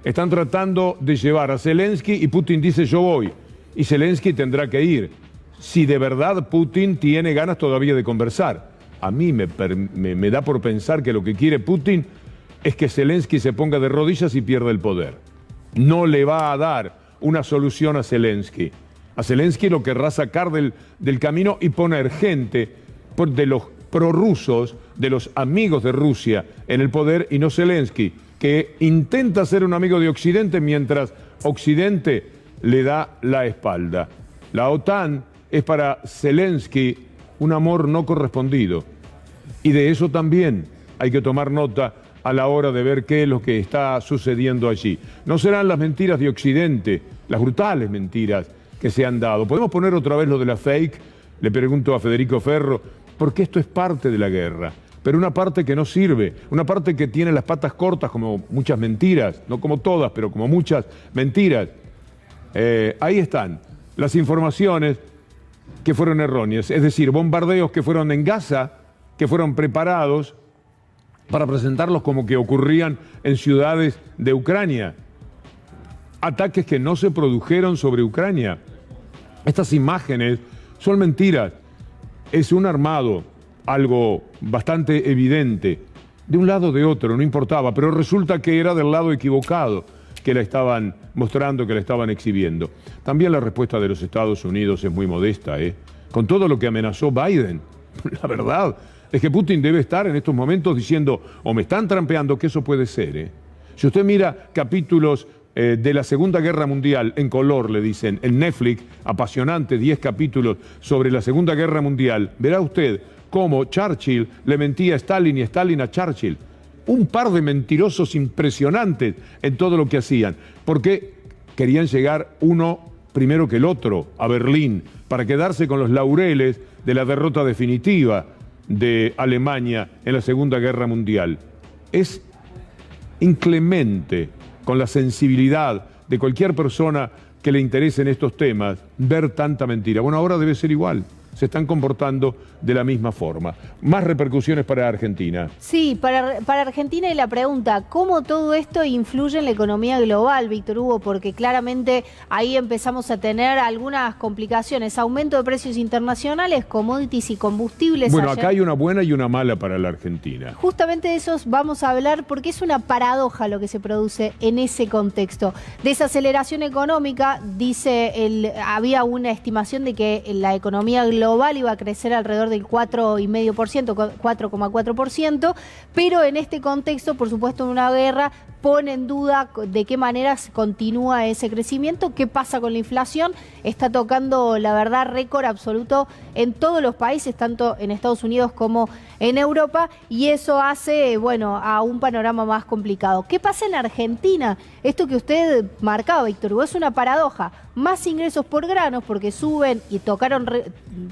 Están tratando de llevar a Zelensky y Putin dice yo voy. Y Zelensky tendrá que ir. Si de verdad Putin tiene ganas todavía de conversar. A mí me da por pensar que lo que quiere Putin es que Zelensky se ponga de rodillas y pierda el poder. No le va a dar una solución a Zelensky. A Zelensky lo querrá sacar del camino y poner gente de los prorrusos, de los amigos de Rusia en el poder y no Zelensky, que intenta ser un amigo de Occidente mientras Occidente le da la espalda. La OTAN es para Zelensky un amor no correspondido. Y de eso también hay que tomar nota a la hora de ver qué es lo que está sucediendo allí. No serán las mentiras de Occidente, las brutales mentiras que se han dado. ¿Podemos poner otra vez lo de la fake? Le pregunto a Federico Ferro, porque esto es parte de la guerra, pero una parte que no sirve, una parte que tiene las patas cortas como muchas mentiras, no como todas, pero como muchas mentiras. Ahí están las informaciones que fueron erróneas, es decir, bombardeos que fueron en Gaza, que fueron preparados para presentarlos como que ocurrían en ciudades de Ucrania. Ataques que no se produjeron sobre Ucrania. Estas imágenes son mentiras. Es un armado, algo bastante evidente, de un lado o de otro, no importaba, pero resulta que era del lado equivocado que la estaban mostrando, que la estaban exhibiendo. También la respuesta de los Estados Unidos es muy modesta, con todo lo que amenazó Biden. La verdad es que Putin debe estar en estos momentos diciendo, o me están trampeando, que eso puede ser. Si usted mira capítulos de la Segunda Guerra Mundial, en color le dicen, en Netflix, apasionante, 10 capítulos sobre la Segunda Guerra Mundial, verá usted cómo Churchill le mentía a Stalin y Stalin a Churchill. Un par de mentirosos impresionantes en todo lo que hacían, porque querían llegar uno primero que el otro a Berlín, para quedarse con los laureles de la derrota definitiva de Alemania en la Segunda Guerra Mundial. Es inclemente con la sensibilidad de cualquier persona que le interesen estos temas ver tanta mentira. Bueno, ahora debe ser igual. Se están comportando de la misma forma. Más repercusiones para Argentina. Sí, para Argentina y la pregunta, ¿cómo todo esto influye en la economía global, Víctor Hugo? Porque claramente ahí empezamos a tener algunas complicaciones. Aumento de precios internacionales, commodities y combustibles. Bueno, acá hay una buena y una mala para la Argentina. Justamente de esos vamos a hablar porque es una paradoja lo que se produce en ese contexto. Desaceleración económica, había una estimación de que la economía global iba a crecer alrededor del 4,5%, 4,4%, pero en este contexto, por supuesto, en una guerra, pone en duda de qué manera continúa ese crecimiento, qué pasa con la inflación. Está tocando, la verdad, récord absoluto en todos los países, tanto en Estados Unidos como en Europa, y eso hace, bueno, a un panorama más complicado. ¿Qué pasa en Argentina? Esto que usted marcaba, Víctor Hugo, es una paradoja. Más ingresos por granos porque suben y tocaron,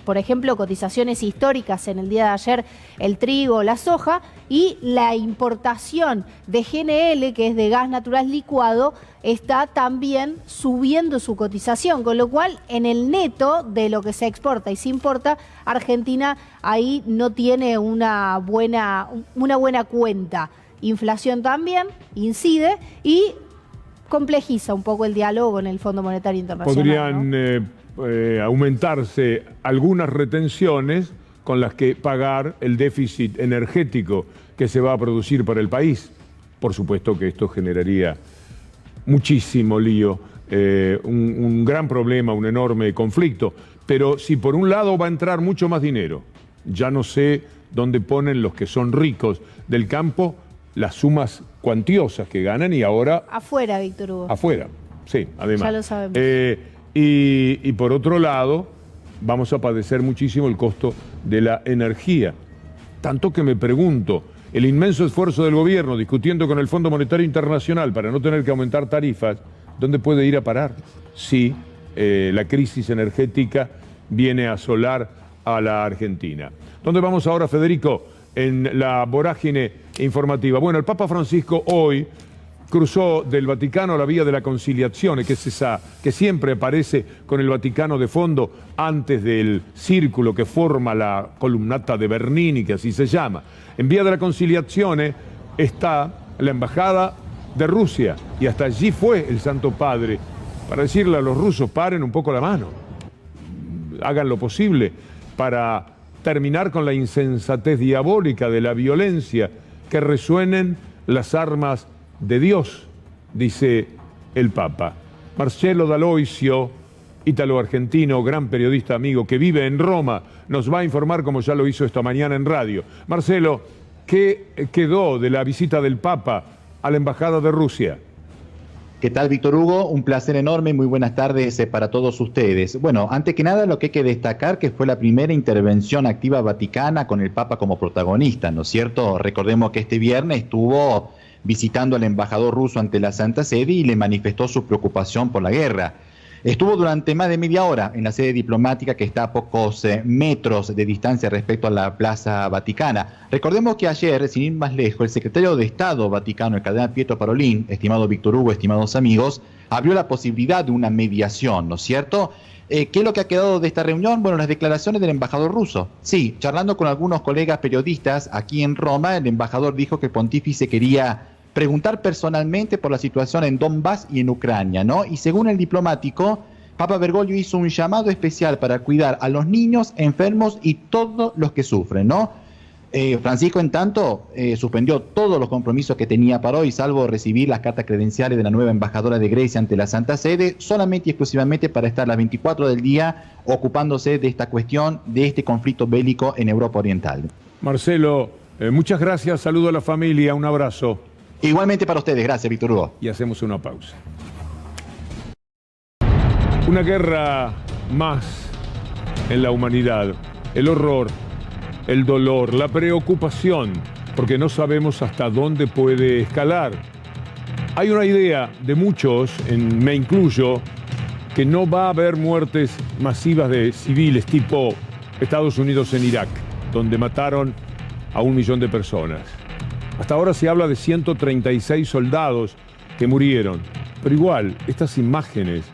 por ejemplo, cotizaciones históricas en el día de ayer, el trigo, la soja, y la importación de GNL, que es de gas natural licuado, está también subiendo su cotización, con lo cual en el neto de lo que se exporta y se importa, Argentina ahí no tiene una buena cuenta. Inflación también incide y complejiza un poco el diálogo en el Fondo Monetario Internacional. Podrían aumentarse algunas retenciones con las que pagar el déficit energético que se va a producir para el país. Por supuesto que esto generaría muchísimo lío, un gran problema, un enorme conflicto. Pero si por un lado va a entrar mucho más dinero, ya no sé dónde ponen los que son ricos del campo las sumas cuantiosas que ganan y ahora... Afuera, Víctor Hugo. Afuera, sí, además. Ya lo sabemos. Y por otro lado, vamos a padecer muchísimo el costo de la energía. Tanto que me pregunto, el inmenso esfuerzo del gobierno discutiendo con el Fondo Monetario Internacional para no tener que aumentar tarifas, ¿dónde puede ir a parar? Si la crisis energética viene a asolar a la Argentina. ¿Dónde vamos ahora, Federico? en la vorágine informativa. Bueno, el Papa Francisco hoy cruzó del Vaticano a la vía de la Conciliazione, que es esa que siempre aparece con el Vaticano de fondo antes del círculo que forma la columnata de Bernini, que así se llama. En vía de la Conciliazione está la Embajada de Rusia y hasta allí fue el Santo Padre para decirle a los rusos: paren un poco la mano, hagan lo posible para terminar con la insensatez diabólica de la violencia, que resuenen las armas de Dios, dice el Papa. Marcelo D'Aloisio, ítalo-argentino, gran periodista amigo que vive en Roma, nos va a informar, como ya lo hizo esta mañana en radio. Marcelo, ¿qué quedó de la visita del Papa a la Embajada de Rusia? ¿Qué tal, Víctor Hugo? Un placer enorme, muy buenas tardes para todos ustedes. Bueno, antes que nada lo que hay que destacar que fue la primera intervención activa vaticana con el Papa como protagonista, ¿no es cierto? Recordemos que este viernes estuvo visitando al embajador ruso ante la Santa Sede y le manifestó su preocupación por la guerra. Estuvo durante más de media hora en la sede diplomática, que está a pocos metros de distancia respecto a la Plaza Vaticana. Recordemos que ayer, sin ir más lejos, el secretario de Estado Vaticano, el cardenal Pietro Parolin, estimado Víctor Hugo, estimados amigos, abrió la posibilidad de una mediación, ¿no es cierto? ¿Qué es lo que ha quedado de esta reunión? Bueno, las declaraciones del embajador ruso. Sí, charlando con algunos colegas periodistas aquí en Roma, el embajador dijo que el pontífice quería preguntar personalmente por la situación en Donbass y en Ucrania, ¿no? Y según el diplomático, Papa Bergoglio hizo un llamado especial para cuidar a los niños, enfermos y todos los que sufren, ¿no? Francisco, en tanto, suspendió todos los compromisos que tenía para hoy, salvo recibir las cartas credenciales de la nueva embajadora de Grecia ante la Santa Sede, solamente y exclusivamente para estar las 24 del día ocupándose de esta cuestión, de este conflicto bélico en Europa Oriental. Marcelo, muchas gracias, saludo a la familia, un abrazo. Igualmente para ustedes, gracias, Víctor Hugo. Y hacemos una pausa. Una guerra más en la humanidad, el horror, el dolor, la preocupación, porque no sabemos hasta dónde puede escalar. Hay una idea de muchos, me incluyo, que no va a haber muertes masivas de civiles tipo Estados Unidos en Irak, donde mataron a 1 millón de personas. Hasta ahora se habla de 136 soldados que murieron, pero igual, estas imágenes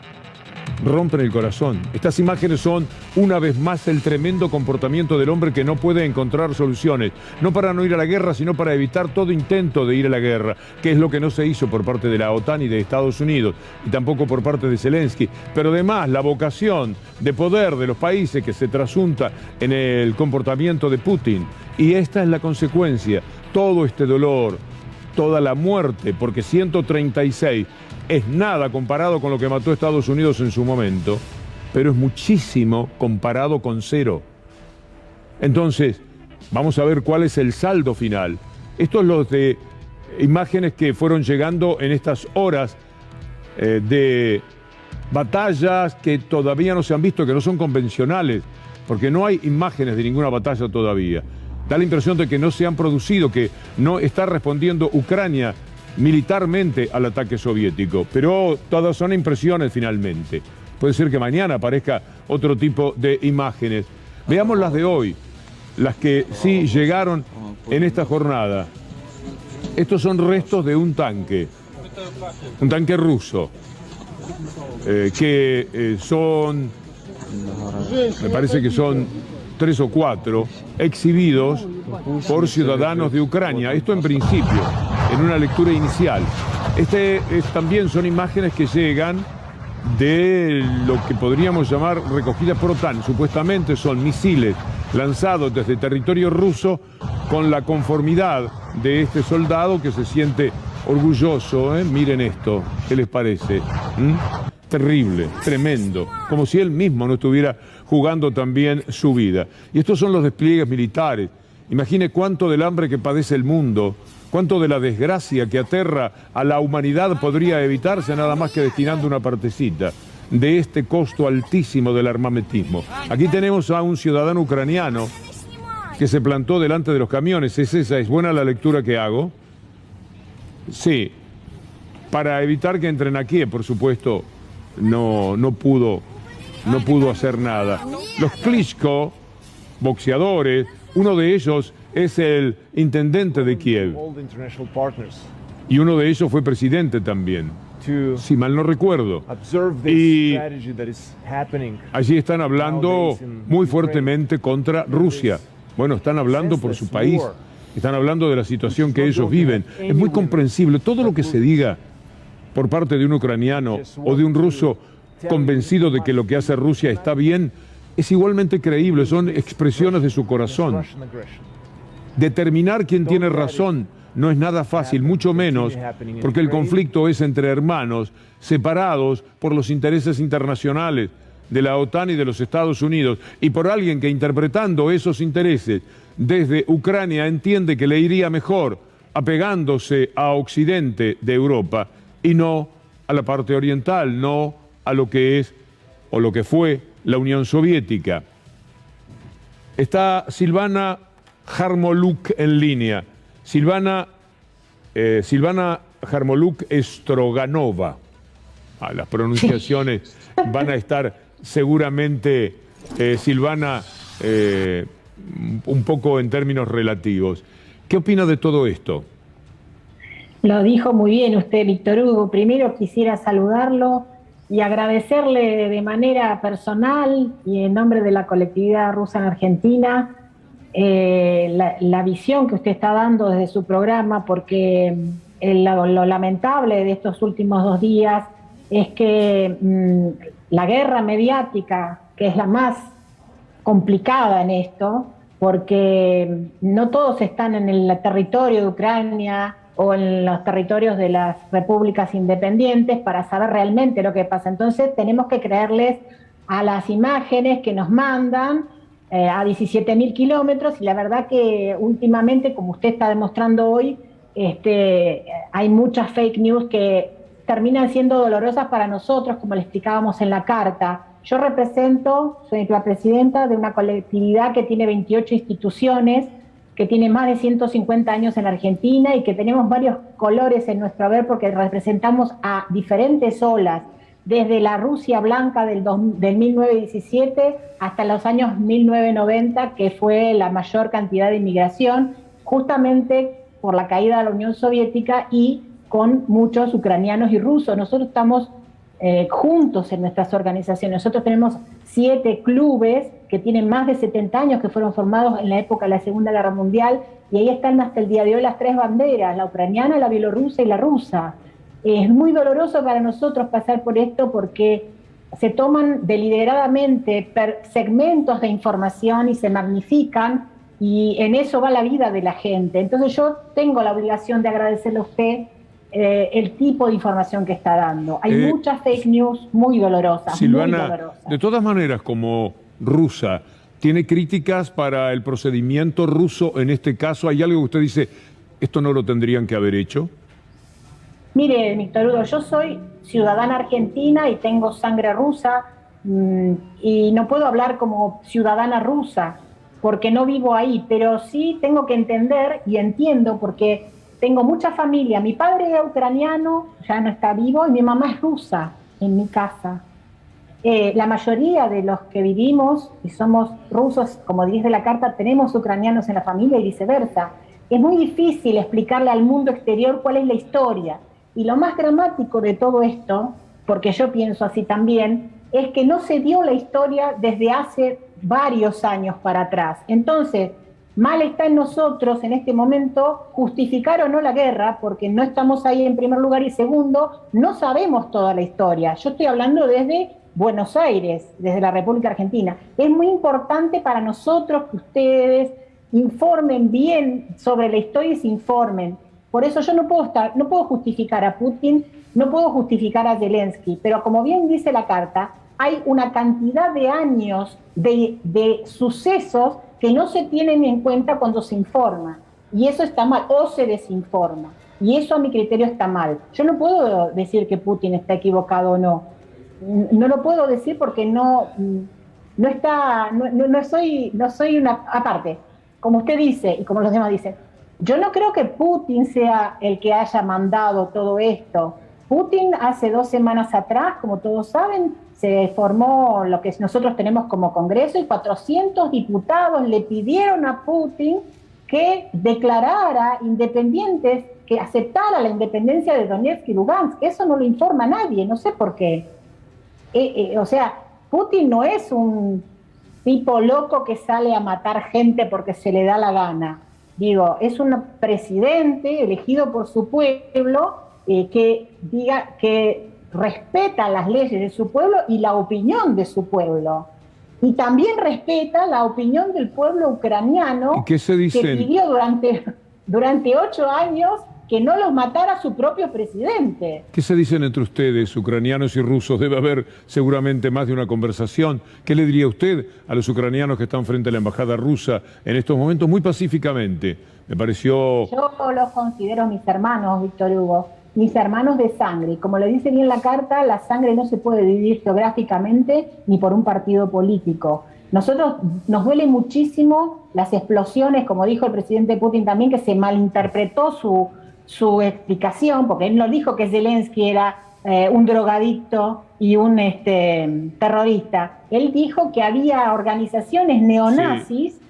rompen el corazón. Estas imágenes son, una vez más, el tremendo comportamiento del hombre que no puede encontrar soluciones, no para no ir a la guerra, sino para evitar todo intento de ir a la guerra, que es lo que no se hizo por parte de la OTAN y de Estados Unidos, y tampoco por parte de Zelensky. Pero además, la vocación de poder de los países que se trasunta en el comportamiento de Putin. Y esta es la consecuencia. Todo este dolor, toda la muerte, porque 136 es nada comparado con lo que mató Estados Unidos en su momento, pero es muchísimo comparado con 0. Entonces, vamos a ver cuál es el saldo final. Esto es lo de imágenes que fueron llegando en estas horas de batallas que todavía no se han visto, que no son convencionales, porque no hay imágenes de ninguna batalla todavía. Da la impresión de que no se han producido, que no está respondiendo Ucrania militarmente al ataque soviético, pero todas son impresiones finalmente. Puede ser que mañana aparezca otro tipo de imágenes. Veamos las de hoy, las que sí llegaron en esta jornada. Estos son restos de un tanque ruso, que son, me parece que son 3 o 4, exhibidos por ciudadanos de Ucrania. Esto en principio, en una lectura inicial. También son imágenes que llegan de lo que podríamos llamar recogida por OTAN. Supuestamente son misiles lanzados desde territorio ruso con la conformidad de este soldado que se siente orgulloso. Miren esto, ¿qué les parece? Terrible, tremendo, como si él mismo no estuviera jugando también su vida. Y estos son los despliegues militares. Imagine cuánto del hambre que padece el mundo, cuánto de la desgracia que aterra a la humanidad podría evitarse nada más que destinando una partecita de este costo altísimo del armamentismo. Aquí tenemos a un ciudadano ucraniano que se plantó delante de los camiones. ¿Es buena la lectura que hago? Sí, para evitar que entren aquí, por supuesto. No pudo hacer nada. Los Klitschko, boxeadores, uno de ellos es el intendente de Kiev. Y uno de ellos fue presidente también, si mal no recuerdo. Y allí están hablando muy fuertemente contra Rusia. Bueno, están hablando por su país, están hablando de la situación que ellos viven. Es muy comprensible. Todo lo que se diga por parte de un ucraniano o de un ruso convencido de que lo que hace Rusia está bien, es igualmente creíble, son expresiones de su corazón. Determinar quién tiene razón no es nada fácil, mucho menos porque el conflicto es entre hermanos separados por los intereses internacionales de la OTAN y de los Estados Unidos, y por alguien que, interpretando esos intereses desde Ucrania, entiende que le iría mejor apegándose a Occidente de Europa y no a la parte oriental, no a lo que es o lo que fue la Unión Soviética. Está Silvana Jarmoluk en línea. Silvana Jarmoluk Stroganova. Las pronunciaciones van a estar seguramente, Silvana, un poco en términos relativos. ¿Qué opina de todo esto? Lo dijo muy bien usted, Víctor Hugo. Primero quisiera saludarlo y agradecerle de manera personal y en nombre de la colectividad rusa en Argentina la visión que usted está dando desde su programa, porque lo lamentable de estos últimos 2 días es que la guerra mediática, que es la más complicada en esto, porque no todos están en el territorio de Ucrania o en los territorios de las repúblicas independientes para saber realmente lo que pasa. Entonces tenemos que creerles a las imágenes que nos mandan a 17.000 kilómetros, y la verdad que últimamente, como usted está demostrando hoy, hay muchas fake news que terminan siendo dolorosas para nosotros, como le explicábamos en la carta. Yo soy la presidenta de una colectividad que tiene 28 instituciones, que tiene más de 150 años en la Argentina y que tenemos varios colores en nuestro haber porque representamos a diferentes olas, desde la Rusia blanca del 1917 hasta los años 1990, que fue la mayor cantidad de inmigración, justamente por la caída de la Unión Soviética y con muchos ucranianos y rusos. Nosotros estamos juntos en nuestras organizaciones. Nosotros tenemos 7 clubes que tienen más de 70 años, que fueron formados en la época de la Segunda Guerra Mundial, y ahí están hasta el día de hoy las 3 banderas, la ucraniana, la bielorrusa y la rusa. Es muy doloroso para nosotros pasar por esto porque se toman deliberadamente segmentos de información y se magnifican, y en eso va la vida de la gente. Entonces yo tengo la obligación de agradecerle a usted el tipo de información que está dando. Hay muchas fake news muy dolorosas. Silvana, muy dolorosas. De todas maneras, como rusa, ¿tiene críticas para el procedimiento ruso en este caso? ¿Hay algo que usted dice, esto no lo tendrían que haber hecho? Mire, Víctor Hugo, yo soy ciudadana argentina y tengo sangre rusa, y no puedo hablar como ciudadana rusa porque no vivo ahí, pero sí tengo que entender y entiendo porque tengo mucha familia. Mi padre era ucraniano, ya no está vivo, y mi mamá es rusa en mi casa. La mayoría de los que vivimos y somos rusos, como dice la carta, tenemos ucranianos en la familia y viceversa. Es muy difícil explicarle al mundo exterior cuál es la historia. Y lo más dramático de todo esto, porque yo pienso así también, es que no se dio la historia desde hace varios años para atrás. Entonces, mal está en nosotros en este momento justificar o no la guerra, porque no estamos ahí en primer lugar, y segundo, no sabemos toda la historia. Yo estoy hablando desde Buenos Aires, desde la República Argentina. Es muy importante para nosotros que ustedes informen bien sobre la historia y se informen. Por eso yo no puedo justificar a Putin, no puedo justificar a Zelensky, pero como bien dice la carta, hay una cantidad de años de sucesos que no se tienen en cuenta cuando se informa, y eso está mal, o se desinforma, y eso a mi criterio está mal. Yo no puedo decir que Putin está equivocado o no, no lo puedo decir porque no soy una, aparte, como usted dice y como los demás dicen, yo no creo que Putin sea el que haya mandado todo esto. Putin hace 2 semanas atrás, como todos saben, se formó lo que nosotros tenemos como Congreso, y 400 diputados le pidieron a Putin que declarara independientes, que aceptara la independencia de Donetsk y Lugansk. Eso no lo informa nadie, no sé por qué. O sea, Putin no es un tipo loco que sale a matar gente porque se le da la gana. Digo, es un presidente elegido por su pueblo que respeta las leyes de su pueblo y la opinión de su pueblo. Y también respeta la opinión del pueblo ucraniano que pidió durante 8 años que no los matara su propio presidente. ¿Qué se dicen entre ustedes, ucranianos y rusos? Debe haber seguramente más de una conversación. ¿Qué le diría usted a los ucranianos que están frente a la embajada rusa en estos momentos muy pacíficamente? Me pareció... Yo los considero mis hermanos, Víctor Hugo, mis hermanos de sangre. Como le dice bien la carta, la sangre no se puede dividir geográficamente ni por un partido político. Nosotros nos duele muchísimo las explosiones, como dijo el presidente Putin también, que se malinterpretó su explicación, porque él no dijo que Zelensky era un drogadicto y un terrorista. Él dijo que había organizaciones neonazis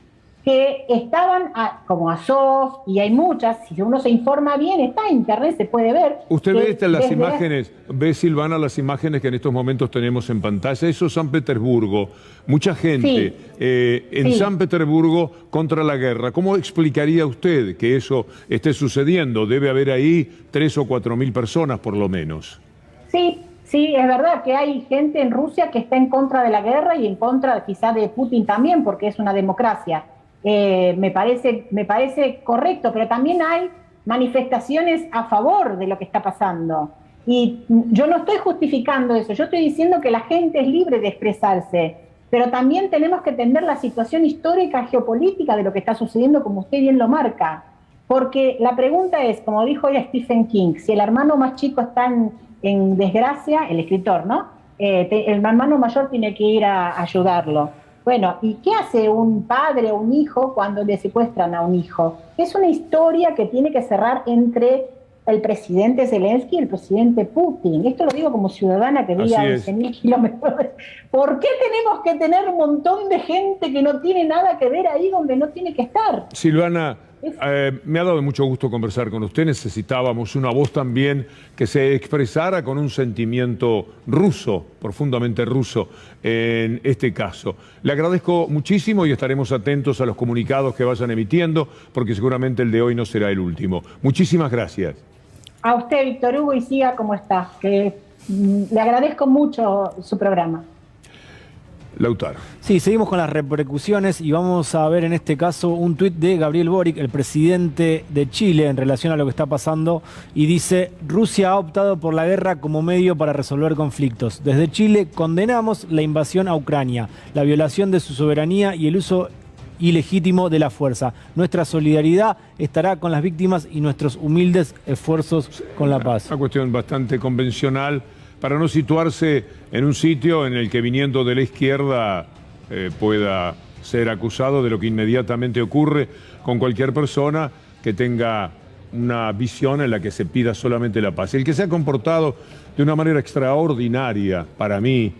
que estaban, como Azov, y hay muchas, si uno se informa bien, está en internet, se puede ver. Usted ve las imágenes, ve, Silvana, las imágenes que en estos momentos tenemos en pantalla. Eso es San Petersburgo, mucha gente en San Petersburgo contra la guerra. ¿Cómo explicaría usted que eso esté sucediendo? Debe haber ahí 3.000 o 4.000 personas por lo menos. Sí, es verdad que hay gente en Rusia que está en contra de la guerra y en contra quizá de Putin también, porque es una democracia. Me parece correcto, pero también hay manifestaciones a favor de lo que está pasando. Y yo no estoy justificando eso, yo estoy diciendo que la gente es libre de expresarse, pero también tenemos que entender la situación histórica, geopolítica de lo que está sucediendo, como usted bien lo marca. Porque la pregunta es, como dijo hoy Stephen King, si el hermano más chico está en desgracia, el escritor, ¿no? El hermano mayor tiene que ir a ayudarlo. Bueno, ¿y qué hace un padre o un hijo cuando le secuestran a un hijo? Es una historia que tiene que cerrar entre el presidente Zelensky y el presidente Putin. Esto lo digo como ciudadana que vive a 11.000 kilómetros. ¿Por qué tenemos que tener un montón de gente que no tiene nada que ver ahí donde no tiene que estar? Silvana, me ha dado mucho gusto conversar con usted. Necesitábamos una voz también que se expresara con un sentimiento ruso, profundamente ruso, en este caso. Le agradezco muchísimo y estaremos atentos a los comunicados que vayan emitiendo, porque seguramente el de hoy no será el último. Muchísimas gracias. A usted, Víctor Hugo, y siga como está, que le agradezco mucho su programa. Lautaro. Sí, seguimos con las repercusiones y vamos a ver en este caso un tuit de Gabriel Boric, el presidente de Chile, en relación a lo que está pasando, y dice: Rusia ha optado por la guerra como medio para resolver conflictos. Desde Chile condenamos la invasión a Ucrania, la violación de su soberanía y el uso ilegítimo de la fuerza. Nuestra solidaridad estará con las víctimas y nuestros humildes esfuerzos con la paz. Una cuestión bastante convencional, para no situarse en un sitio en el que, viniendo de la izquierda, pueda ser acusado de lo que inmediatamente ocurre con cualquier persona que tenga una visión en la que se pida solamente la paz. El que se ha comportado de una manera extraordinaria, para mí,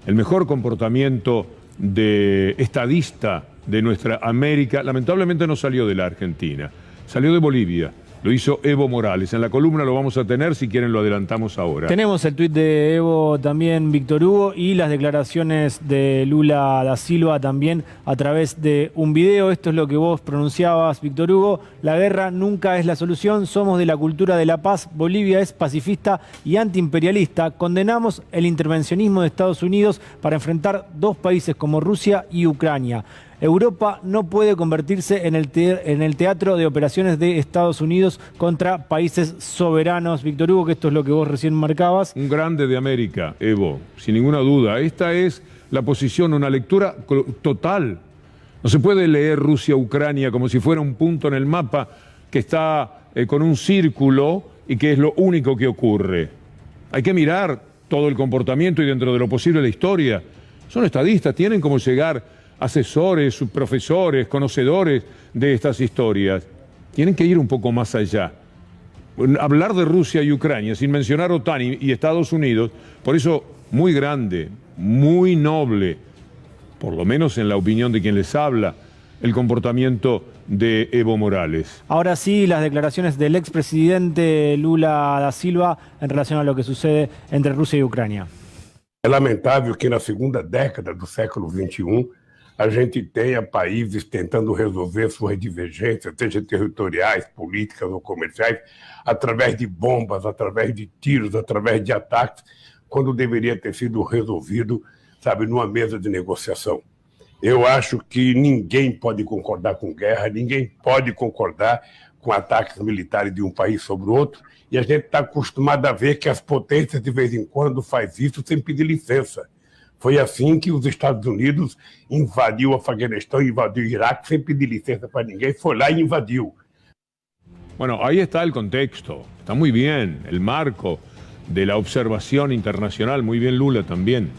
el mejor comportamiento de estadista de nuestra América, lamentablemente no salió de la Argentina, salió de Bolivia. Lo hizo Evo Morales. En la columna lo vamos a tener, si quieren lo adelantamos ahora. Tenemos el tuit de Evo también, Víctor Hugo, y las declaraciones de Lula da Silva también a través de un video. Esto es lo que vos pronunciabas, Víctor Hugo: la guerra nunca es la solución, somos de la cultura de la paz, Bolivia es pacifista y antiimperialista, condenamos el intervencionismo de Estados Unidos para enfrentar dos países como Rusia y Ucrania. Europa no puede convertirse en el teatro de operaciones de Estados Unidos contra países soberanos. Víctor Hugo, que esto es lo que vos recién marcabas. Un grande de América, Evo, sin ninguna duda. Esta es la posición, una lectura total. No se puede leer Rusia-Ucrania como si fuera un punto en el mapa que está con un círculo y que es lo único que ocurre. Hay que mirar todo el comportamiento y, dentro de lo posible, la historia. Son estadistas, tienen cómo llegar asesores, profesores, conocedores de estas historias. Tienen que ir un poco más allá. Hablar de Rusia y Ucrania sin mencionar OTAN y Estados Unidos, por eso muy grande, muy noble, por lo menos en la opinión de quien les habla, el comportamiento de Evo Morales. Ahora sí, las declaraciones del expresidente Lula da Silva en relación a lo que sucede entre Rusia y Ucrania. É lamentável que na segunda década do século XXI a gente tenha países tentando resolver suas divergências, seja territoriais, políticas ou comerciais, através de bombas, através de tiros, através de ataques, quando deveria ter sido resolvido, sabe, numa mesa de negociação. Eu acho que ninguém pode concordar com guerra, ninguém pode concordar com ataques militares de um país sobre o outro, e a gente está acostumado a ver que as potências de vez em quando faz isso sem pedir licença. Foi assim que os Estados Unidos invadiu o Afeganistão, invadiu o Iraque sem pedir licença para ninguém, foi lá e invadiu. Bueno, ahí está el contexto, está muy bien, el marco de la observación internacional, muy bien Lula también.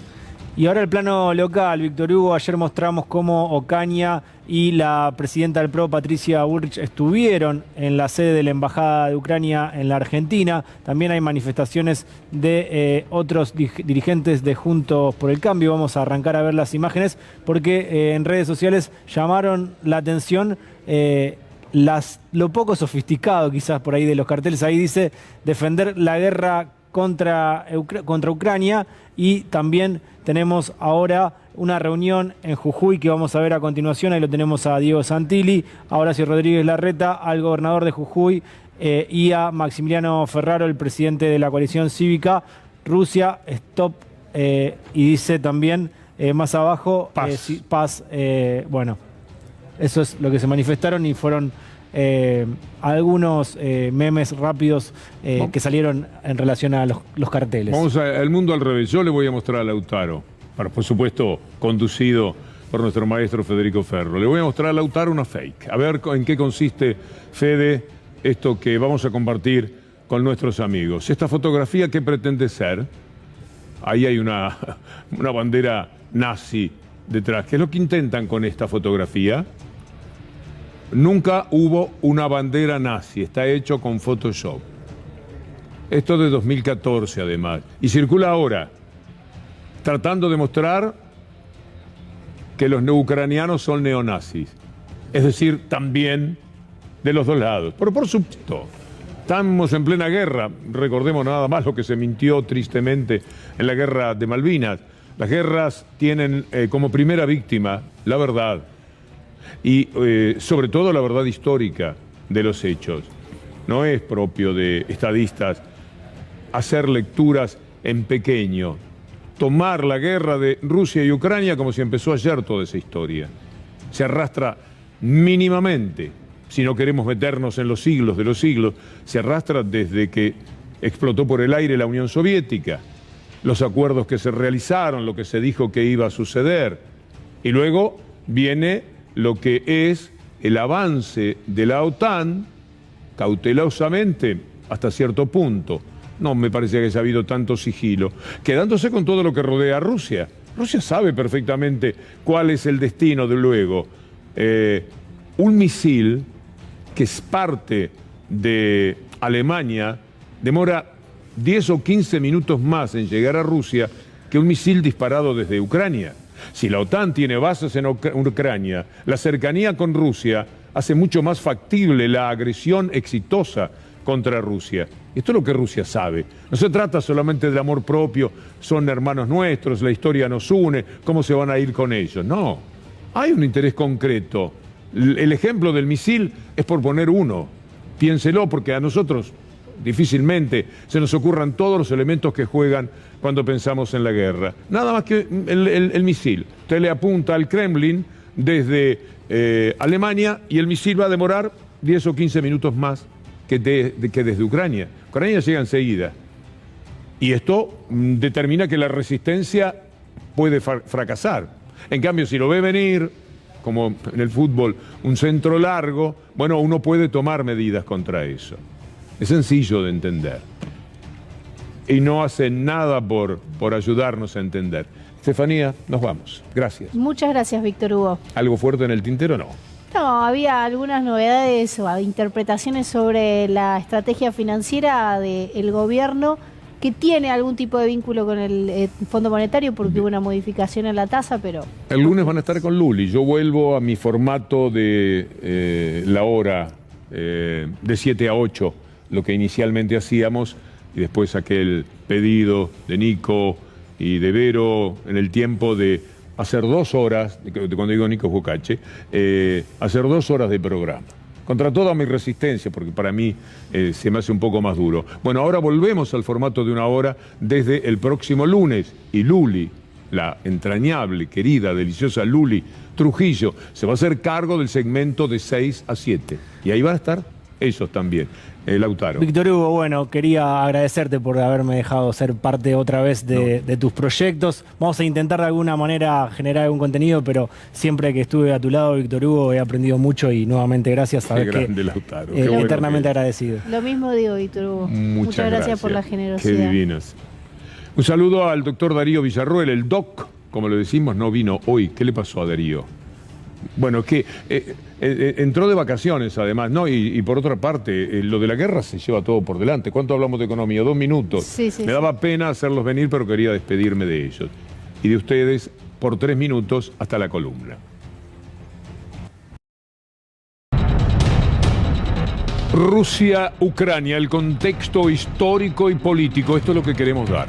Y ahora el plano local, Víctor Hugo, ayer mostramos cómo Ocaña y la presidenta del PRO, Patricia Bullrich, estuvieron en la sede de la Embajada de Ucrania en la Argentina. También hay manifestaciones de otros dirigentes de Juntos por el Cambio. Vamos a arrancar a ver las imágenes porque en redes sociales llamaron la atención lo poco sofisticado quizás por ahí de los carteles. Ahí dice defender la guerra contra Ucrania, y también tenemos ahora una reunión en Jujuy que vamos a ver a continuación. Ahí lo tenemos a Diego Santilli, a Horacio Rodríguez Larreta, al gobernador de Jujuy y a Maximiliano Ferraro, el presidente de la coalición cívica. Rusia, stop, y dice también más abajo, paz. Bueno, eso es lo que se manifestaron y fueron algunos memes rápidos que salieron en relación a los carteles. Vamos al mundo al revés. Yo le voy a mostrar a Lautaro, por supuesto conducido por nuestro maestro Federico Ferro. Le voy a mostrar a Lautaro una fake. A ver en qué consiste, Fede, esto que vamos a compartir con nuestros amigos. Esta fotografía, ¿qué pretende ser? Ahí hay una bandera nazi detrás. ¿Qué es lo que intentan con esta fotografía? Nunca hubo una bandera nazi, está hecho con Photoshop. Esto de 2014 además. Y circula ahora, tratando de mostrar que los ucranianos son neonazis. Es decir, también de los dos lados. Pero por supuesto, estamos en plena guerra. Recordemos nada más lo que se mintió tristemente en la guerra de Malvinas. Las guerras tienen como primera víctima la verdad. Y sobre todo la verdad histórica de los hechos. No es propio de estadistas hacer lecturas en pequeño, tomar la guerra de Rusia y Ucrania como si empezó ayer toda esa historia. Se arrastra mínimamente, si no queremos meternos en los siglos de los siglos, se arrastra desde que explotó por el aire la Unión Soviética, los acuerdos que se realizaron, lo que se dijo que iba a suceder, y luego viene lo que es el avance de la OTAN, cautelosamente, hasta cierto punto. No me parece que haya habido tanto sigilo, quedándose con todo lo que rodea a Rusia. Rusia sabe perfectamente cuál es el destino de luego. Un misil que es parte de Alemania demora 10 o 15 minutos más en llegar a Rusia que un misil disparado desde Ucrania. Si la OTAN tiene bases en Ucrania, la cercanía con Rusia hace mucho más factible la agresión exitosa contra Rusia. Esto es lo que Rusia sabe. No se trata solamente del amor propio, son hermanos nuestros, la historia nos une, ¿cómo se van a ir con ellos? No, hay un interés concreto. El ejemplo del misil es por poner uno. Piénselo, porque a nosotros difícilmente se nos ocurran todos los elementos que juegan cuando pensamos en la guerra. Nada más que el misil. Usted le apunta al Kremlin desde Alemania y el misil va a demorar 10 o 15 minutos más que desde Ucrania. Ucrania llega enseguida. Y esto determina que la resistencia puede fracasar. En cambio, si lo ve venir, como en el fútbol, un centro largo, bueno, uno puede tomar medidas contra eso. Es sencillo de entender. Y no hacen nada por ayudarnos a entender. Estefanía, nos vamos. Gracias. Muchas gracias, Víctor Hugo. ¿Algo fuerte en el tintero? No. No, había algunas novedades o interpretaciones sobre la estrategia financiera del gobierno que tiene algún tipo de vínculo con el Fondo Monetario porque hubo una modificación en la tasa, pero... El lunes van a estar con Luli. Yo vuelvo a mi formato de la hora de 7 a 8, lo que inicialmente hacíamos, y después aquel pedido de Nico y de Vero en el tiempo de hacer 2 horas, cuando digo Nico Jucache, hacer 2 horas de programa. Contra toda mi resistencia, porque para mí se me hace un poco más duro. Bueno, ahora volvemos al formato de 1 hora desde el próximo lunes. Y Luli, la entrañable, querida, deliciosa Luli Trujillo, se va a hacer cargo del segmento de 6 a 7. Y ahí van a estar ellos también. Lautaro. Víctor Hugo, bueno, quería agradecerte por haberme dejado ser parte otra vez de tus proyectos. Vamos a intentar de alguna manera generar algún contenido, pero siempre que estuve a tu lado, Víctor Hugo, he aprendido mucho y nuevamente gracias. Qué grande, Lautaro. Qué eternamente agradecido. Lo mismo digo, Víctor Hugo. Muchas gracias por la generosidad. Qué divinas. Un saludo al doctor Darío Villarroel, el doc, como lo decimos, no vino hoy. ¿Qué le pasó a Darío? Bueno, que entró de vacaciones además, ¿no? Y por otra parte, lo de la guerra se lleva todo por delante. ¿Cuánto hablamos de economía? 2 minutos. Sí, Me daba pena hacerlos venir, pero quería despedirme de ellos. Y de ustedes por 3 minutos hasta la columna. Rusia, Ucrania, el contexto histórico y político, esto es lo que queremos dar.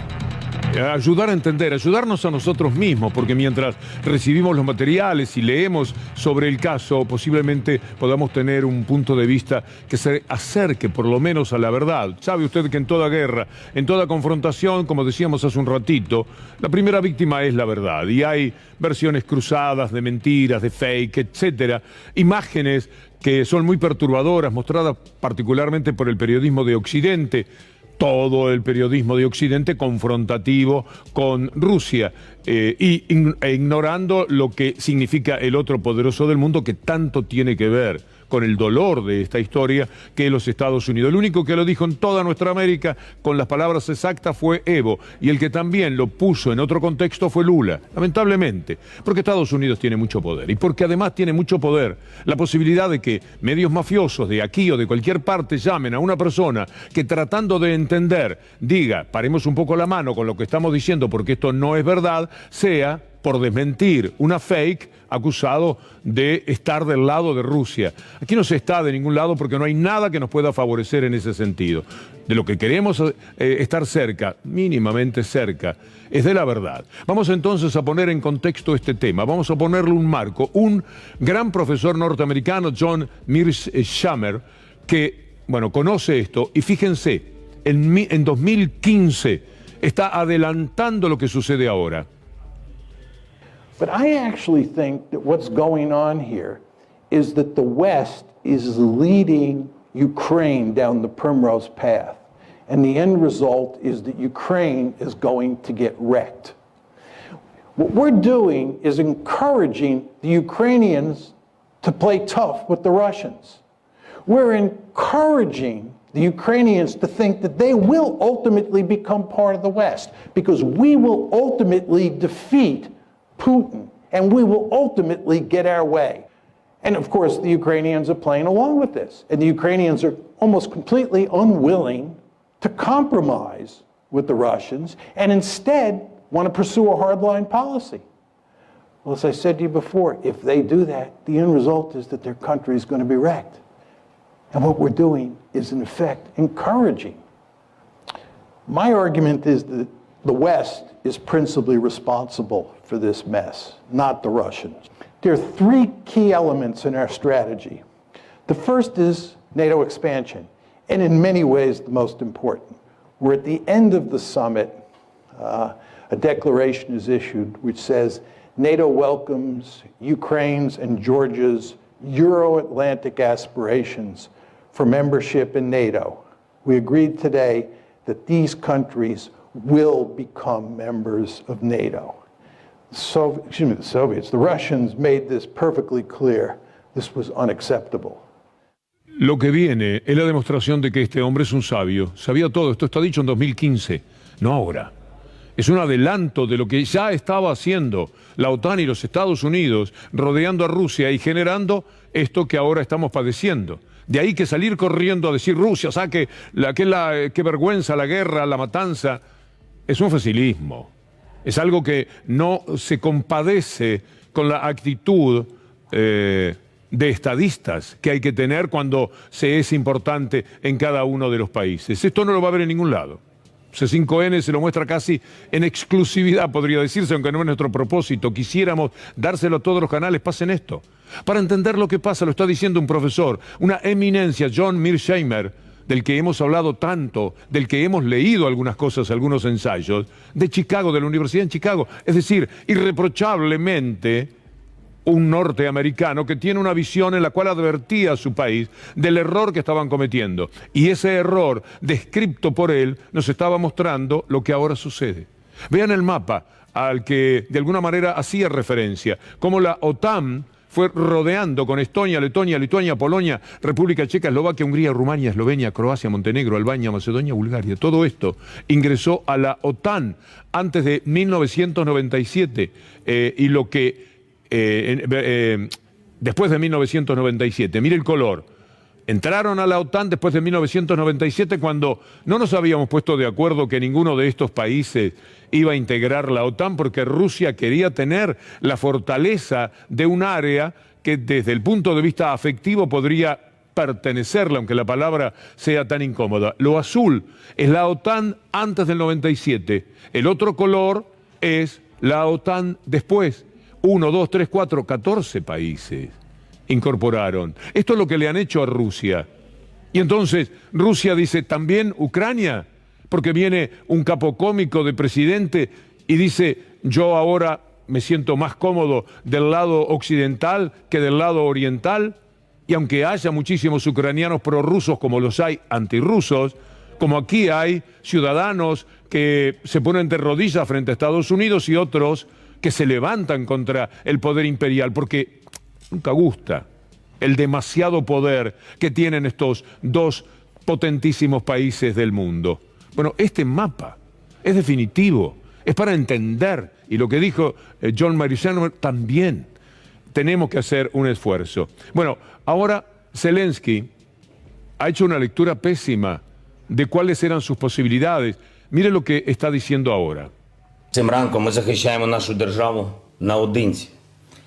Ayudar a entender, ayudarnos a nosotros mismos, porque mientras recibimos los materiales y leemos sobre el caso, posiblemente podamos tener un punto de vista que se acerque por lo menos a la verdad. Sabe usted que en toda guerra, en toda confrontación, como decíamos hace un ratito, la primera víctima es la verdad. Y hay versiones cruzadas de mentiras, de fake, etcétera, imágenes que son muy perturbadoras, mostradas particularmente por el periodismo de Occidente, todo el periodismo de Occidente confrontativo con Rusia e ignorando lo que significa el otro poderoso del mundo que tanto tiene que ver con el dolor de esta historia que es los Estados Unidos. El único que lo dijo en toda nuestra América con las palabras exactas fue Evo, y el que también lo puso en otro contexto fue Lula, lamentablemente, porque Estados Unidos tiene mucho poder, y porque además tiene mucho poder la posibilidad de que medios mafiosos de aquí o de cualquier parte llamen a una persona que tratando de entender diga, paremos un poco la mano con lo que estamos diciendo porque esto no es verdad, sea por desmentir una fake, acusado de estar del lado de Rusia. Aquí no se está de ningún lado porque no hay nada que nos pueda favorecer en ese sentido. De lo que queremos estar cerca, mínimamente cerca, es de la verdad. Vamos entonces a poner en contexto este tema, vamos a ponerle un marco. Un gran profesor norteamericano, John Mearsheimer, que, bueno, conoce esto, y fíjense, en 2015 está adelantando lo que sucede ahora. But I actually think that what's going on here is that the West is leading Ukraine down the primrose path. And the end result is that Ukraine is going to get wrecked. What we're doing is encouraging the Ukrainians to play tough with the Russians. We're encouraging the Ukrainians to think that they will ultimately become part of the West because we will ultimately defeat Putin, and we will ultimately get our way. And of course, the Ukrainians are playing along with this. And the Ukrainians are almost completely unwilling to compromise with the Russians and instead want to pursue a hardline policy. Well, as I said to you before, if they do that, the end result is that their country is going to be wrecked. And what we're doing is, in effect, encouraging. My argument is that the West is principally responsible for this mess, not the Russians. There are 3 key elements in our strategy. The first is NATO expansion, and in many ways the most important. We're at the end of the summit. A declaration is issued which says NATO welcomes Ukraine's and Georgia's Euro-Atlantic aspirations for membership in NATO. We agreed today that these countries will become members of NATO. The Russians made this perfectly clear. This was unacceptable. Lo que viene es la demostración de que este hombre es un sabio. Sabía todo. Esto está dicho en 2015, no ahora. Es un adelanto de lo que ya estaba haciendo la OTAN y los Estados Unidos, rodeando a Rusia y generando esto que ahora estamos padeciendo. De ahí que salir corriendo a decir Rusia, saque, qué vergüenza la guerra, la matanza, es un facilismo. Es algo que no se compadece con la actitud de estadistas que hay que tener cuando se es importante en cada uno de los países. Esto no lo va a ver en ningún lado. C5N se lo muestra casi en exclusividad, podría decirse, aunque no es nuestro propósito. Quisiéramos dárselo a todos los canales, pasen esto. Para entender lo que pasa, lo está diciendo un profesor, una eminencia, John Mearsheimer, del que hemos hablado tanto, del que hemos leído algunas cosas, algunos ensayos, de Chicago, de la Universidad en Chicago. Es decir, irreprochablemente un norteamericano que tiene una visión en la cual advertía a su país del error que estaban cometiendo. Y ese error, descrito por él, nos estaba mostrando lo que ahora sucede. Vean el mapa al que de alguna manera hacía referencia, cómo la OTAN fue rodeando con Estonia, Letonia, Lituania, Polonia, República Checa, Eslovaquia, Hungría, Rumania, Eslovenia, Croacia, Montenegro, Albania, Macedonia, Bulgaria. Todo esto ingresó a la OTAN antes de 1997 y lo que después de 1997, mire el color, entraron a la OTAN después de 1997 cuando no nos habíamos puesto de acuerdo que ninguno de estos países iba a integrar la OTAN porque Rusia quería tener la fortaleza de un área que desde el punto de vista afectivo podría pertenecerle, aunque la palabra sea tan incómoda. Lo azul es la OTAN antes del 97, el otro color es la OTAN después. 1, 2, 3, 4, 14 países incorporaron. Esto es lo que le han hecho a Rusia. Y entonces Rusia dice, ¿también Ucrania? Porque viene un capo cómico de presidente y dice, yo ahora me siento más cómodo del lado occidental que del lado oriental. Y aunque haya muchísimos ucranianos prorrusos como los hay antirrusos, como aquí hay ciudadanos que se ponen de rodillas frente a Estados Unidos y otros que se levantan contra el poder imperial, porque nunca gusta el demasiado poder que tienen estos dos potentísimos países del mundo. Bueno, este mapa es definitivo, es para entender, y lo que dijo John Mearsheimer también, tenemos que hacer un esfuerzo. Bueno, ahora Zelensky ha hecho una lectura pésima de cuáles eran sus posibilidades. Mire lo que está diciendo ahora. Цим ранком ми захищаємо нашу державу наодинці.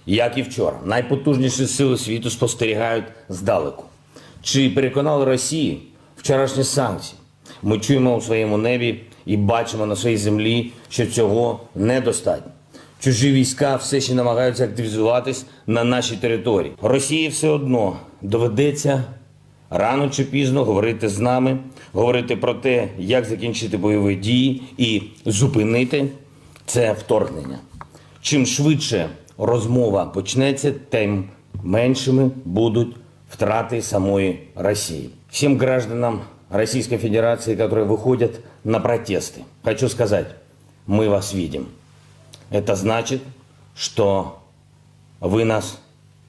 Як і вчора, найпотужніші сили світу спостерігають здалеку. Чи переконали Росію вчорашні санкції? Ми чуємо у своєму небі і бачимо на своїй землі, що цього недостатньо. Чужі війська все ще намагаються активізуватись на нашій території. Росії все одно доведеться рано чи пізно говорити з нами, говорити про те, як закінчити бойові дії і зупинити це вторгнення. Чим швидше розмова почнеться, тим меншими будуть втраты самой России. Всем гражданам Российской Федерации, которые выходят на протесты, хочу сказать, мы вас видим. Это значит, что вы нас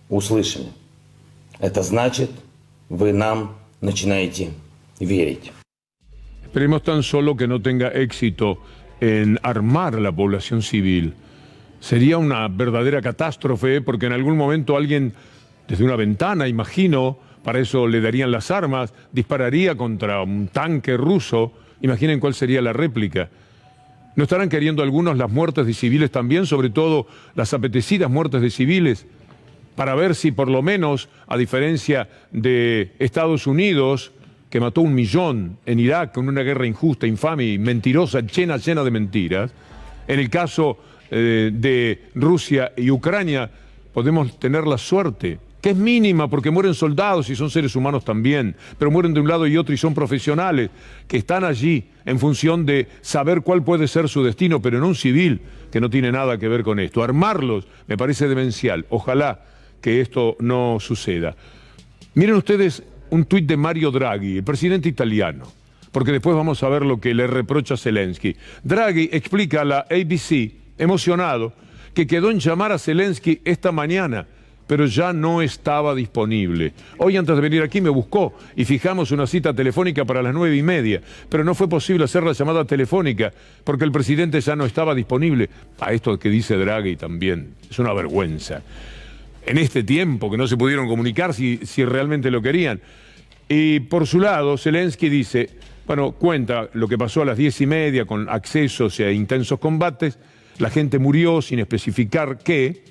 услышали. Это значит, вы нам начинаете верить. Esperemos tan solo que no tenga éxito en armar a la población civil. Sería una verdadera catástrofe porque en algún momento alguien desde una ventana, imagino, para eso le darían las armas, dispararía contra un tanque ruso. Imaginen cuál sería la réplica. ¿No estarán queriendo algunos las muertes de civiles también, sobre todo las apetecidas muertes de civiles, para ver si por lo menos, a diferencia de Estados Unidos, que mató 1 millón en Irak con una guerra injusta, infame y mentirosa, llena de mentiras, en el caso de Rusia y Ucrania podemos tener la suerte, que es mínima porque mueren soldados y son seres humanos también, pero mueren de un lado y otro y son profesionales que están allí en función de saber cuál puede ser su destino, pero no un civil que no tiene nada que ver con esto. Armarlos me parece demencial. Ojalá que esto no suceda. Miren ustedes un tuit de Mario Draghi, el presidente italiano, porque después vamos a ver lo que le reprocha Zelensky. Draghi explica a la ABC, emocionado, que quedó en llamar a Zelensky esta mañana, pero ya no estaba disponible. Hoy antes de venir aquí me buscó y fijamos una cita telefónica para las 9:30, pero no fue posible hacer la llamada telefónica porque el presidente ya no estaba disponible. A esto que dice Draghi también, es una vergüenza. En este tiempo que no se pudieron comunicar si realmente lo querían. Y por su lado, Zelensky dice, bueno, cuenta lo que pasó a las 10:30 con accesos e intensos combates, la gente murió sin especificar qué.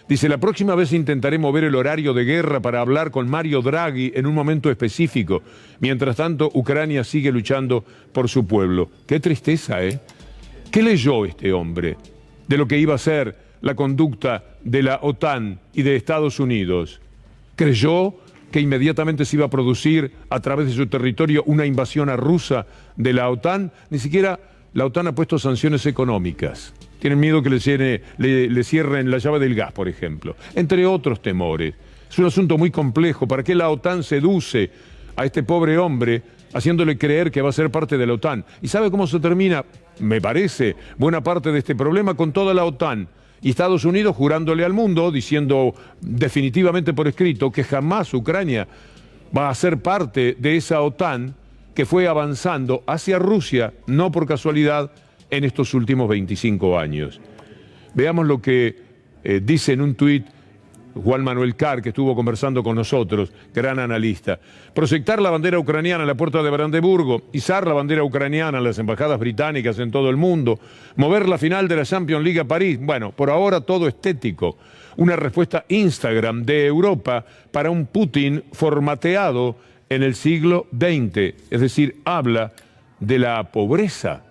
Dice, la próxima vez intentaré mover el horario de guerra para hablar con Mario Draghi en un momento específico. Mientras tanto, Ucrania sigue luchando por su pueblo. Qué tristeza, ¿eh? ¿Qué leyó este hombre de lo que iba a ser la conducta de la OTAN y de Estados Unidos? ¿Creyó que inmediatamente se iba a producir a través de su territorio una invasión rusa de la OTAN? Ni siquiera la OTAN ha puesto sanciones económicas. Tienen miedo que le cierren la llave del gas, por ejemplo, entre otros temores. Es un asunto muy complejo. ¿Para qué la OTAN seduce a este pobre hombre haciéndole creer que va a ser parte de la OTAN? ¿Y sabe cómo se termina, me parece, buena parte de este problema? Con toda la OTAN y Estados Unidos jurándole al mundo, diciendo definitivamente por escrito que jamás Ucrania va a ser parte de esa OTAN que fue avanzando hacia Rusia, no por casualidad, en estos últimos 25 años. Veamos lo que dice en un tuit Juan Manuel Carr, que estuvo conversando con nosotros, gran analista. Proyectar la bandera ucraniana en la puerta de Brandeburgo, izar la bandera ucraniana en las embajadas británicas en todo el mundo, mover la final de la Champions League a París. Bueno, por ahora todo estético. Una respuesta Instagram de Europa para un Putin formateado en el siglo XX. Es decir, habla de la pobreza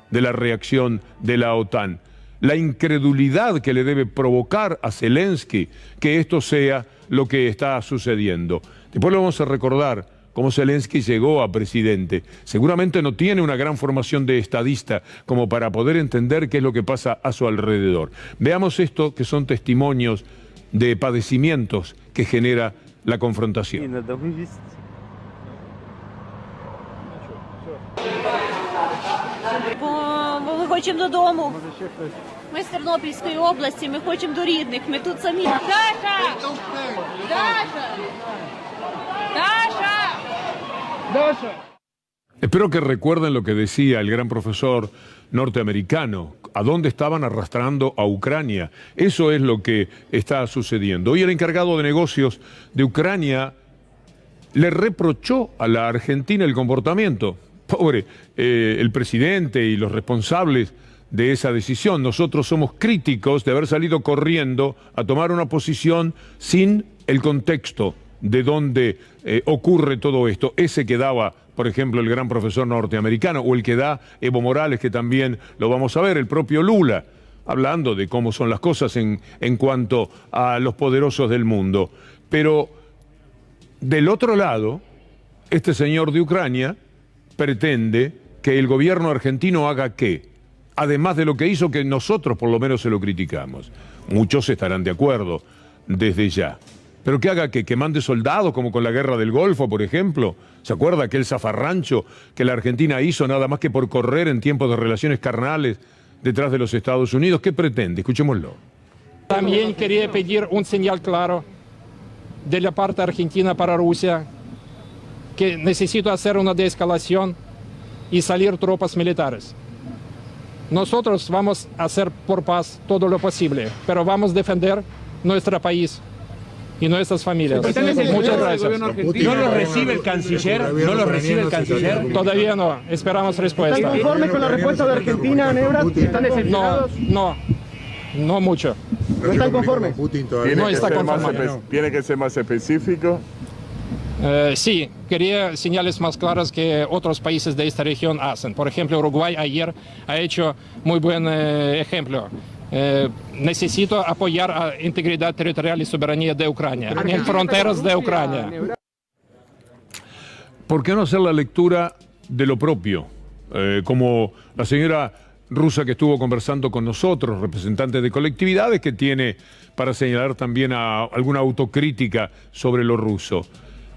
de la reacción de la OTAN. La incredulidad que le debe provocar a Zelensky que esto sea lo que está sucediendo. Después lo vamos a recordar cómo Zelensky llegó a presidente. Seguramente no tiene una gran formación de estadista como para poder entender qué es lo que pasa a su alrededor. Veamos esto, que son testimonios de padecimientos que genera la confrontación. Бо ми хочемо додому. Ми з Тернопільської області, ми хочемо до рідних, ми тут самі. Даша! Даша! Даша! Даша! Espero que recuerden lo que decía el gran profesor norteamericano, a dónde estaban arrastrando a Ucrania. Eso es lo que está sucediendo. Hoy el encargado de negocios de Ucrania le reprochó a la Argentina el comportamiento. Pobre, el presidente y los responsables de esa decisión. Nosotros somos críticos de haber salido corriendo a tomar una posición sin el contexto de dónde ocurre todo esto. Ese que daba, por ejemplo, el gran profesor norteamericano, o el que da Evo Morales, que también lo vamos a ver, el propio Lula, hablando de cómo son las cosas en cuanto a los poderosos del mundo. Pero del otro lado, este señor de Ucrania pretende que el gobierno argentino haga ¿qué? Además de lo que hizo, que nosotros por lo menos se lo criticamos. Muchos estarán de acuerdo desde ya. ¿Pero que haga qué? ¿Que mande soldados como con la guerra del Golfo, por ejemplo? ¿Se acuerda aquel zafarrancho que la Argentina hizo nada más que por correr en tiempos de relaciones carnales detrás de los Estados Unidos? ¿Qué pretende? Escuchémoslo. También quería pedir un señal claro de la parte argentina para Rusia, que necesito hacer una desescalación y salir tropas militares. Nosotros vamos a hacer por paz todo lo posible, pero vamos a defender nuestro país y nuestras familias. Muchas gracias. ¿No lo recibe el canciller? ¿No lo recibe el canciller? Todavía no, esperamos respuesta. ¿Están conformes con la respuesta de Argentina, Nebra? ¿Están decepcionados? No mucho. ¿No están conformes? No está conforme. ¿Tiene que ser más específico? Sí, quería señales más claras que otros países de esta región hacen. Por ejemplo, Uruguay ayer ha hecho muy buen ejemplo. Necesito apoyar a integridad territorial y soberanía de Ucrania, en fronteras de Ucrania. ¿Por qué no hacer la lectura de lo propio? Como la señora rusa que estuvo conversando con nosotros, representante de colectividades, que tiene para señalar también a alguna autocrítica sobre lo ruso.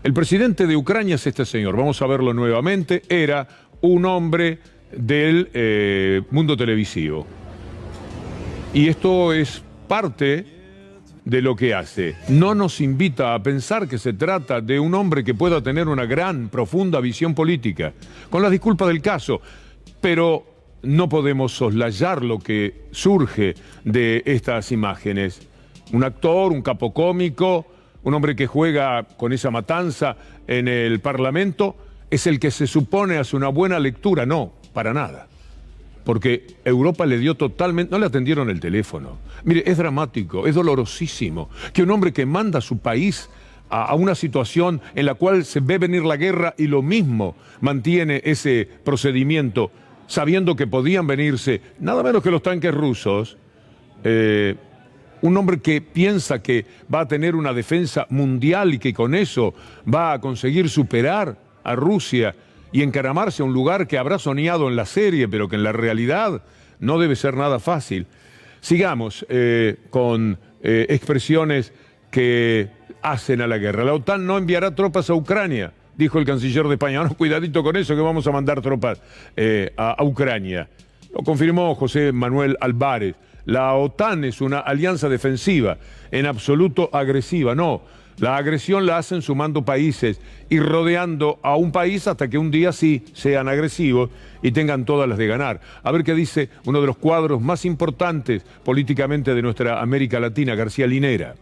El presidente de Ucrania es este señor, vamos a verlo nuevamente, era un hombre del mundo televisivo. Y esto es parte de lo que hace. No nos invita a pensar que se trata de un hombre que pueda tener una gran, profunda visión política, con las disculpas del caso, pero no podemos soslayar lo que surge de estas imágenes. Un actor, un capo cómico, un hombre que juega con esa matanza en el Parlamento, es el que se supone hace una buena lectura. No, para nada. Porque Europa le dio totalmente... No le atendieron el teléfono. Mire, es dramático, es dolorosísimo que un hombre que manda a su país a una situación en la cual se ve venir la guerra y lo mismo mantiene ese procedimiento, sabiendo que podían venirse nada menos que los tanques rusos, un hombre que piensa que va a tener una defensa mundial y que con eso va a conseguir superar a Rusia y encaramarse a un lugar que habrá soñado en la serie, pero que en la realidad no debe ser nada fácil. Sigamos con expresiones que hacen a la guerra. La OTAN no enviará tropas a Ucrania, dijo el canciller de España. No, cuidadito con eso, que vamos a mandar tropas a Ucrania. Lo confirmó José Manuel Álvarez. La OTAN es una alianza defensiva, en absoluto agresiva. No, la agresión la hacen sumando países y rodeando a un país hasta que un día sí sean agresivos y tengan todas las de ganar. A ver qué dice uno de los cuadros más importantes políticamente de nuestra América Latina, García Linera.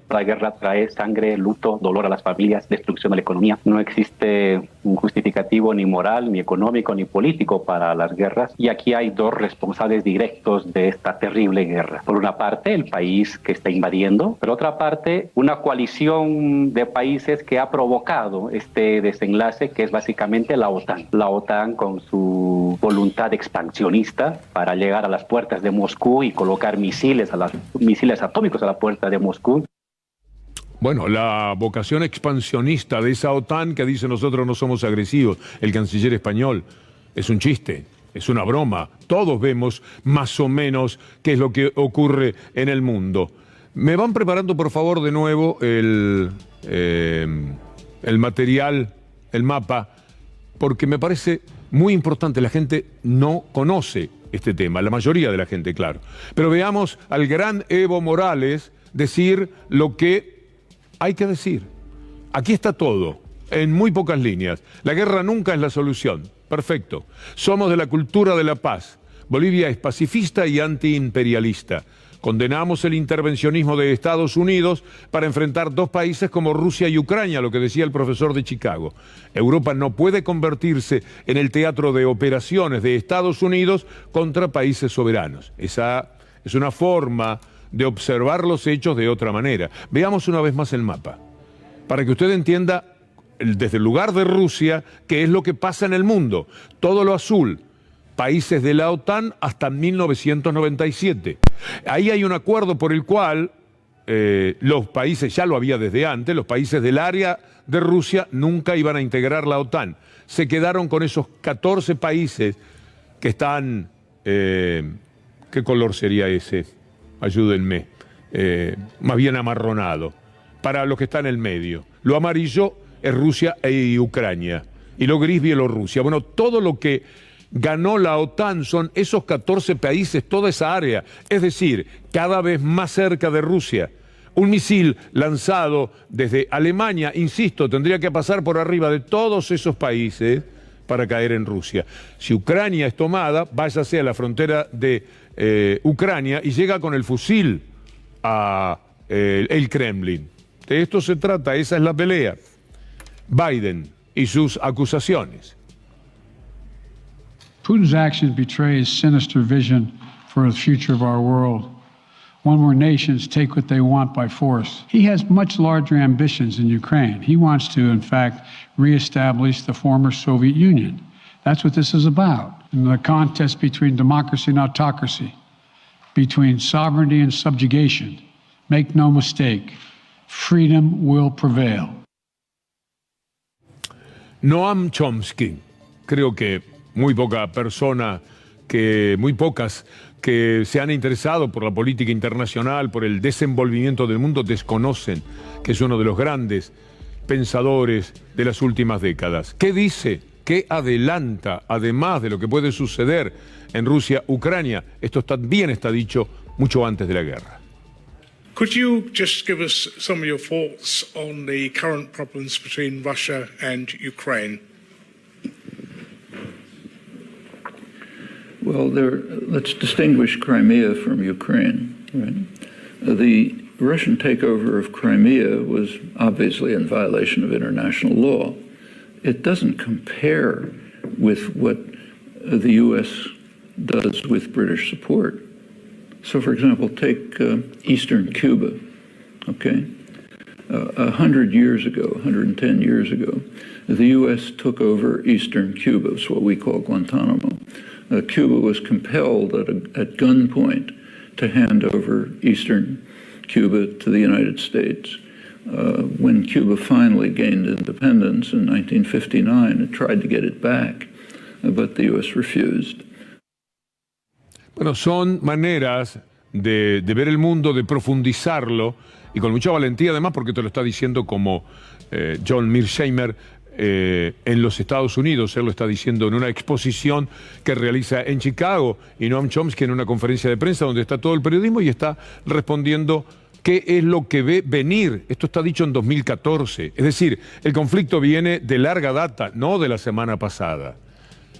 La guerra trae sangre, luto, dolor a las familias, destrucción de la economía. No existe un justificativo ni moral, ni económico, ni político para las guerras. Y aquí hay dos responsables directos de esta terrible guerra. Por una parte, el país que está invadiendo. Por otra parte, una coalición de países que ha provocado este desenlace, que es básicamente la OTAN. La OTAN con su voluntad expansionista para llegar a las puertas de Moscú y colocar misiles atómicos a la puerta de Moscú. Bueno, la vocación expansionista de esa OTAN que dice nosotros no somos agresivos, el canciller español, es un chiste, es una broma. Todos vemos más o menos qué es lo que ocurre en el mundo. Me van preparando, por favor, de nuevo el material, el mapa, porque me parece muy importante. La gente no conoce este tema, la mayoría de la gente, claro. Pero veamos al gran Evo Morales decir lo que hay que decir. Aquí está todo, en muy pocas líneas. La guerra nunca es la solución. Perfecto. Somos de la cultura de la paz. Bolivia es pacifista y antiimperialista. Condenamos el intervencionismo de Estados Unidos para enfrentar dos países como Rusia y Ucrania, lo que decía el profesor de Chicago. Europa no puede convertirse en el teatro de operaciones de Estados Unidos contra países soberanos. Esa es una forma de observar los hechos de otra manera. Veamos una vez más el mapa, para que usted entienda desde el lugar de Rusia qué es lo que pasa en el mundo. Todo lo azul, países de la OTAN hasta 1997. Ahí hay un acuerdo por el cual los países, ya lo había desde antes, los países del área de Rusia nunca iban a integrar la OTAN. Se quedaron con esos 14 países que están... ¿qué color sería ese? Ayúdenme, más bien amarronado, para los que están en el medio. Lo amarillo es Rusia y Ucrania, y lo gris Bielorrusia. Bueno, todo lo que ganó la OTAN son esos 14 países, toda esa área, es decir, cada vez más cerca de Rusia. Un misil lanzado desde Alemania, insisto, tendría que pasar por arriba de todos esos países para caer en Rusia. Si Ucrania es tomada, váyase a la frontera de Ucrania y llega con el fusil a el Kremlin. De esto se trata, esa es la pelea. Biden y sus acusaciones. Putin's actions betray his sinister vision for the future of our world, one where nations take what they want by force. He has much larger ambitions in Ukraine. He wants to, in fact, reestablish the former Soviet Union. That's what this is about. In the contest between democracy and autocracy, between sovereignty and subjugation, make no mistake, freedom will prevail. Noam Chomsky, creo que muy pocas que se han interesado por la política internacional, por el desenvolvimiento del mundo, desconocen que es uno de los grandes pensadores de las últimas décadas. ¿Qué dice? ¿Qué adelanta, además de lo que puede suceder en Rusia, Ucrania? Esto también está dicho mucho antes de la guerra. Could you just give us some of your thoughts on the current problems between Russia and Ukraine? Well, let's distinguish Crimea from Ukraine. Right? The the Russian takeover of Crimea was obviously in violation of international law. It doesn't compare with what the U.S. does with British support. So, for example, take Eastern Cuba, okay? 100 years ago, 110 years ago, the U.S. took over Eastern Cuba, it's what we call Guantanamo. Cuba was compelled at gunpoint to hand over Eastern Cuba to the United States. When Cuba finally gained independence in 1959, it tried to get it back, but the U.S. refused. Bueno, son maneras de ver el mundo, de profundizarlo, y con mucha valentía además, porque te lo está diciendo como John Mearsheimer en los Estados Unidos. Él lo está diciendo en una exposición que realiza en Chicago, y Noam Chomsky en una conferencia de prensa donde está todo el periodismo y está respondiendo qué es lo que ve venir. Esto está dicho en 2014. Es decir, el conflicto viene de larga data, no de la semana pasada.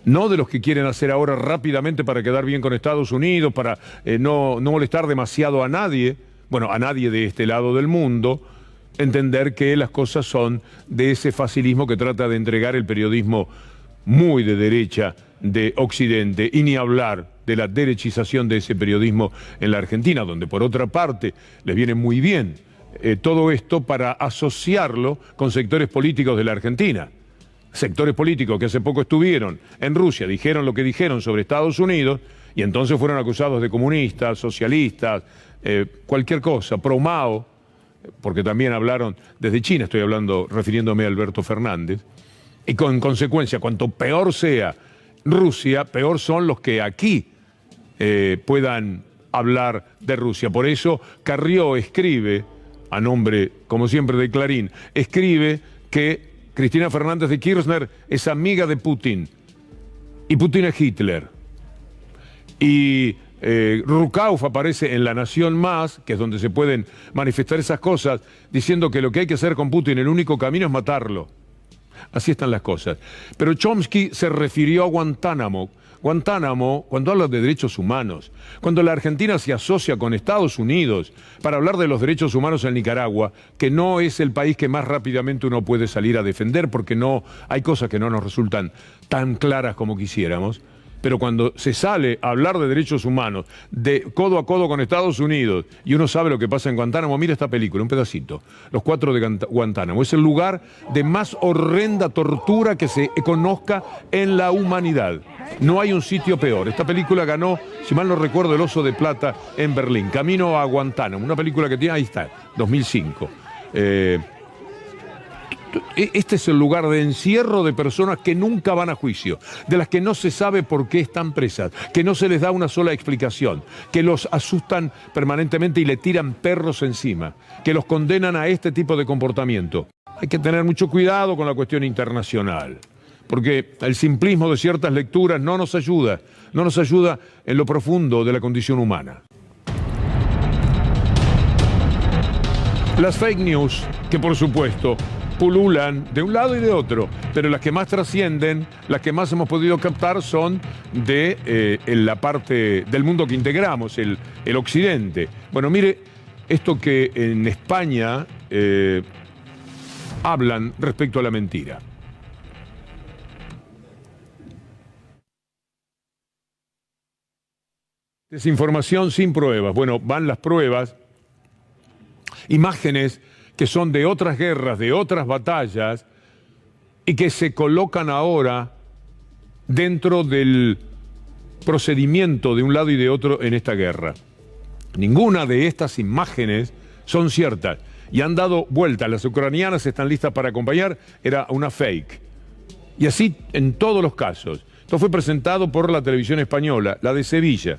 No de los que quieren hacer ahora rápidamente para quedar bien con Estados Unidos, para no molestar demasiado a nadie, bueno, a nadie de este lado del mundo, entender que las cosas son de ese facilismo que trata de entregar el periodismo muy de derecha de Occidente, y ni hablar de la derechización de ese periodismo en la Argentina, donde por otra parte les viene muy bien todo esto para asociarlo con sectores políticos de la Argentina. Sectores políticos que hace poco estuvieron en Rusia, dijeron lo que dijeron sobre Estados Unidos y entonces fueron acusados de comunistas, socialistas, cualquier cosa, pro-Mao, porque también hablaron desde China, estoy hablando, refiriéndome a Alberto Fernández, y con consecuencia, cuanto peor sea Rusia, peor son los que aquí puedan hablar de Rusia. Por eso Carrió escribe, a nombre, como siempre, de Clarín, escribe que Cristina Fernández de Kirchner es amiga de Putin, y Putin es Hitler. Y Rukauf aparece en La Nación Más, que es donde se pueden manifestar esas cosas, diciendo que lo que hay que hacer con Putin, el único camino es matarlo. Así están las cosas. Pero Chomsky se refirió a Guantánamo. Guantánamo, cuando habla de derechos humanos, cuando la Argentina se asocia con Estados Unidos para hablar de los derechos humanos en Nicaragua, que no es el país que más rápidamente uno puede salir a defender, porque no hay cosas que no nos resultan tan claras como quisiéramos, pero cuando se sale a hablar de derechos humanos de codo a codo con Estados Unidos y uno sabe lo que pasa en Guantánamo, mira esta película, un pedacito, Los Cuatro de Guantánamo, es el lugar de más horrenda tortura que se conozca en la humanidad. No hay un sitio peor. Esta película ganó, si mal no recuerdo, el Oso de Plata en Berlín, Camino a Guantánamo, una película que tiene, ahí está, 2005. Este es el lugar de encierro de personas que nunca van a juicio, de las que no se sabe por qué están presas, que no se les da una sola explicación, que los asustan permanentemente y le tiran perros encima, que los condenan a este tipo de comportamiento. Hay que tener mucho cuidado con la cuestión internacional, porque el simplismo de ciertas lecturas no nos ayuda en lo profundo de la condición humana. Las fake news, que por supuesto pululan de un lado y de otro, pero las que más trascienden, las que más hemos podido captar son de la parte del mundo que integramos, el occidente. Bueno, mire esto que en España hablan respecto a la mentira. Desinformación sin pruebas. Bueno, van las pruebas, imágenes que son de otras guerras, de otras batallas, y que se colocan ahora dentro del procedimiento de un lado y de otro en esta guerra. Ninguna de estas imágenes son ciertas y han dado vueltas. Las ucranianas están listas para acompañar, era una fake. Y así en todos los casos. Esto fue presentado por la televisión española, la de Sevilla,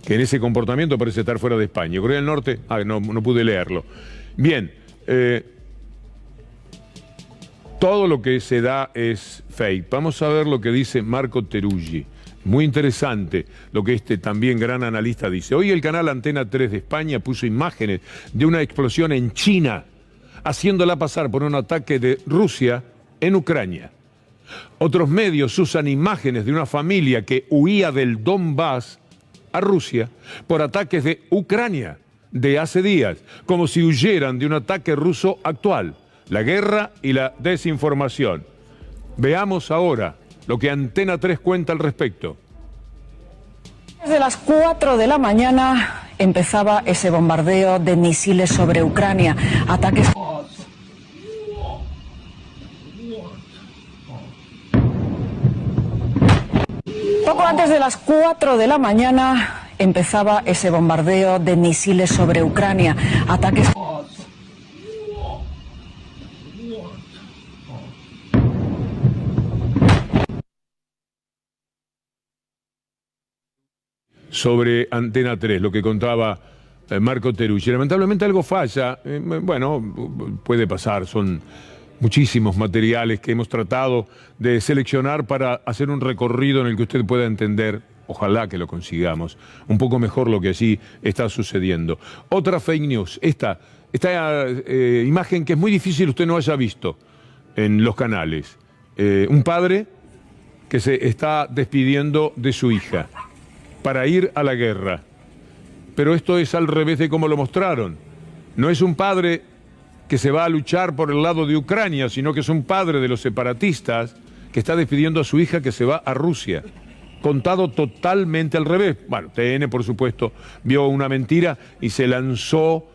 que en ese comportamiento parece estar fuera de España. Corea del Norte, no pude leerlo. Bien, todo lo que se da es fake. Vamos a ver lo que dice Marco Teruggi. Muy interesante lo que este también gran analista dice. Hoy el canal Antena 3 de España puso imágenes de una explosión en China, haciéndola pasar por un ataque de Rusia en Ucrania. Otros medios usan imágenes de una familia que huía del Donbass a Rusia por ataques de Ucrania. de hace días, como si huyeran de un ataque ruso actual, la guerra y la desinformación. Veamos ahora lo que Antena 3 cuenta al respecto. Desde las 4 de la mañana empezaba ese bombardeo de misiles sobre Ucrania, ataques... Poco antes de las 4 de la mañana empezaba ese bombardeo de misiles sobre Ucrania, ataques... Sobre Antena 3, lo que contaba Marco Teruggi. Lamentablemente algo falla, bueno, puede pasar, son muchísimos materiales que hemos tratado de seleccionar para hacer un recorrido en el que usted pueda entender, ojalá que lo consigamos, un poco mejor lo que allí está sucediendo. Otra fake news, esta imagen que es muy difícil usted no haya visto en los canales. Un padre que se está despidiendo de su hija para ir a la guerra. Pero esto es al revés de cómo lo mostraron. No es un padre que se va a luchar por el lado de Ucrania, sino que es un padre de los separatistas que está despidiendo a su hija que se va a Rusia. Contado totalmente al revés. Bueno, TN, por supuesto, vio una mentira y se lanzó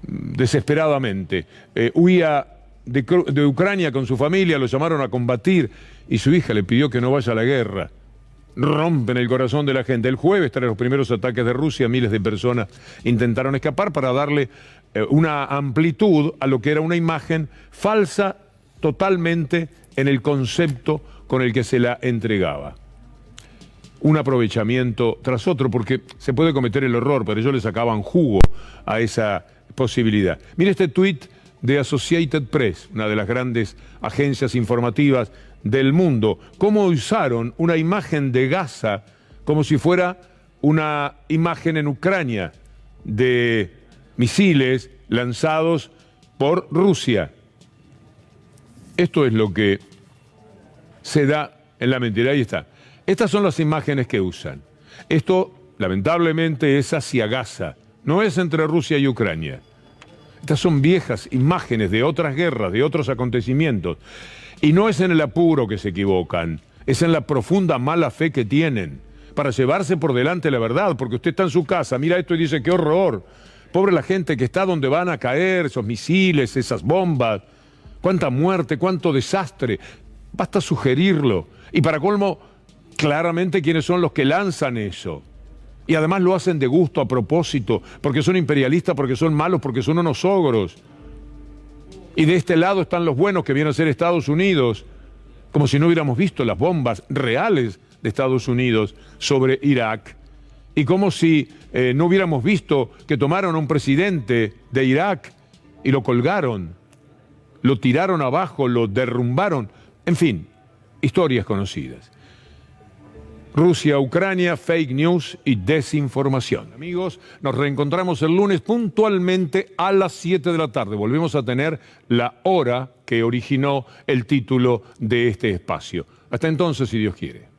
desesperadamente. Huía de Ucrania con su familia, lo llamaron a combatir y su hija le pidió que no vaya a la guerra. Rompen el corazón de la gente. El jueves, tras los primeros ataques de Rusia, miles de personas intentaron escapar para darle una amplitud a lo que era una imagen falsa totalmente en el concepto con el que se la entregaba. Un aprovechamiento tras otro, porque se puede cometer el error, pero ellos le sacaban jugo a esa posibilidad. Mire este tuit de Associated Press, una de las grandes agencias informativas del mundo, cómo usaron una imagen de Gaza como si fuera una imagen en Ucrania de misiles lanzados por Rusia. Esto es lo que se da en la mentira. Ahí está. Estas son las imágenes que usan. Esto, lamentablemente, es hacia Gaza, no es entre Rusia y Ucrania. Estas son viejas imágenes de otras guerras, de otros acontecimientos. Y no es en el apuro que se equivocan, es en la profunda mala fe que tienen para llevarse por delante la verdad, porque usted está en su casa, mira esto y dice, qué horror, pobre la gente que está donde van a caer esos misiles, esas bombas, cuánta muerte, cuánto desastre, basta sugerirlo. Y para colmo, claramente quiénes son los que lanzan eso. Y además lo hacen de gusto, a propósito, porque son imperialistas, porque son malos, porque son unos ogros. Y de este lado están los buenos que vienen a ser Estados Unidos, como si no hubiéramos visto las bombas reales de Estados Unidos sobre Irak, y como si no hubiéramos visto que tomaron a un presidente de Irak y lo colgaron, lo tiraron abajo, lo derrumbaron, en fin, historias conocidas. Rusia, Ucrania, fake news y desinformación. Amigos, nos reencontramos el lunes puntualmente a las 7 de la tarde. Volvemos a tener la hora que originó el título de este espacio. Hasta entonces, si Dios quiere.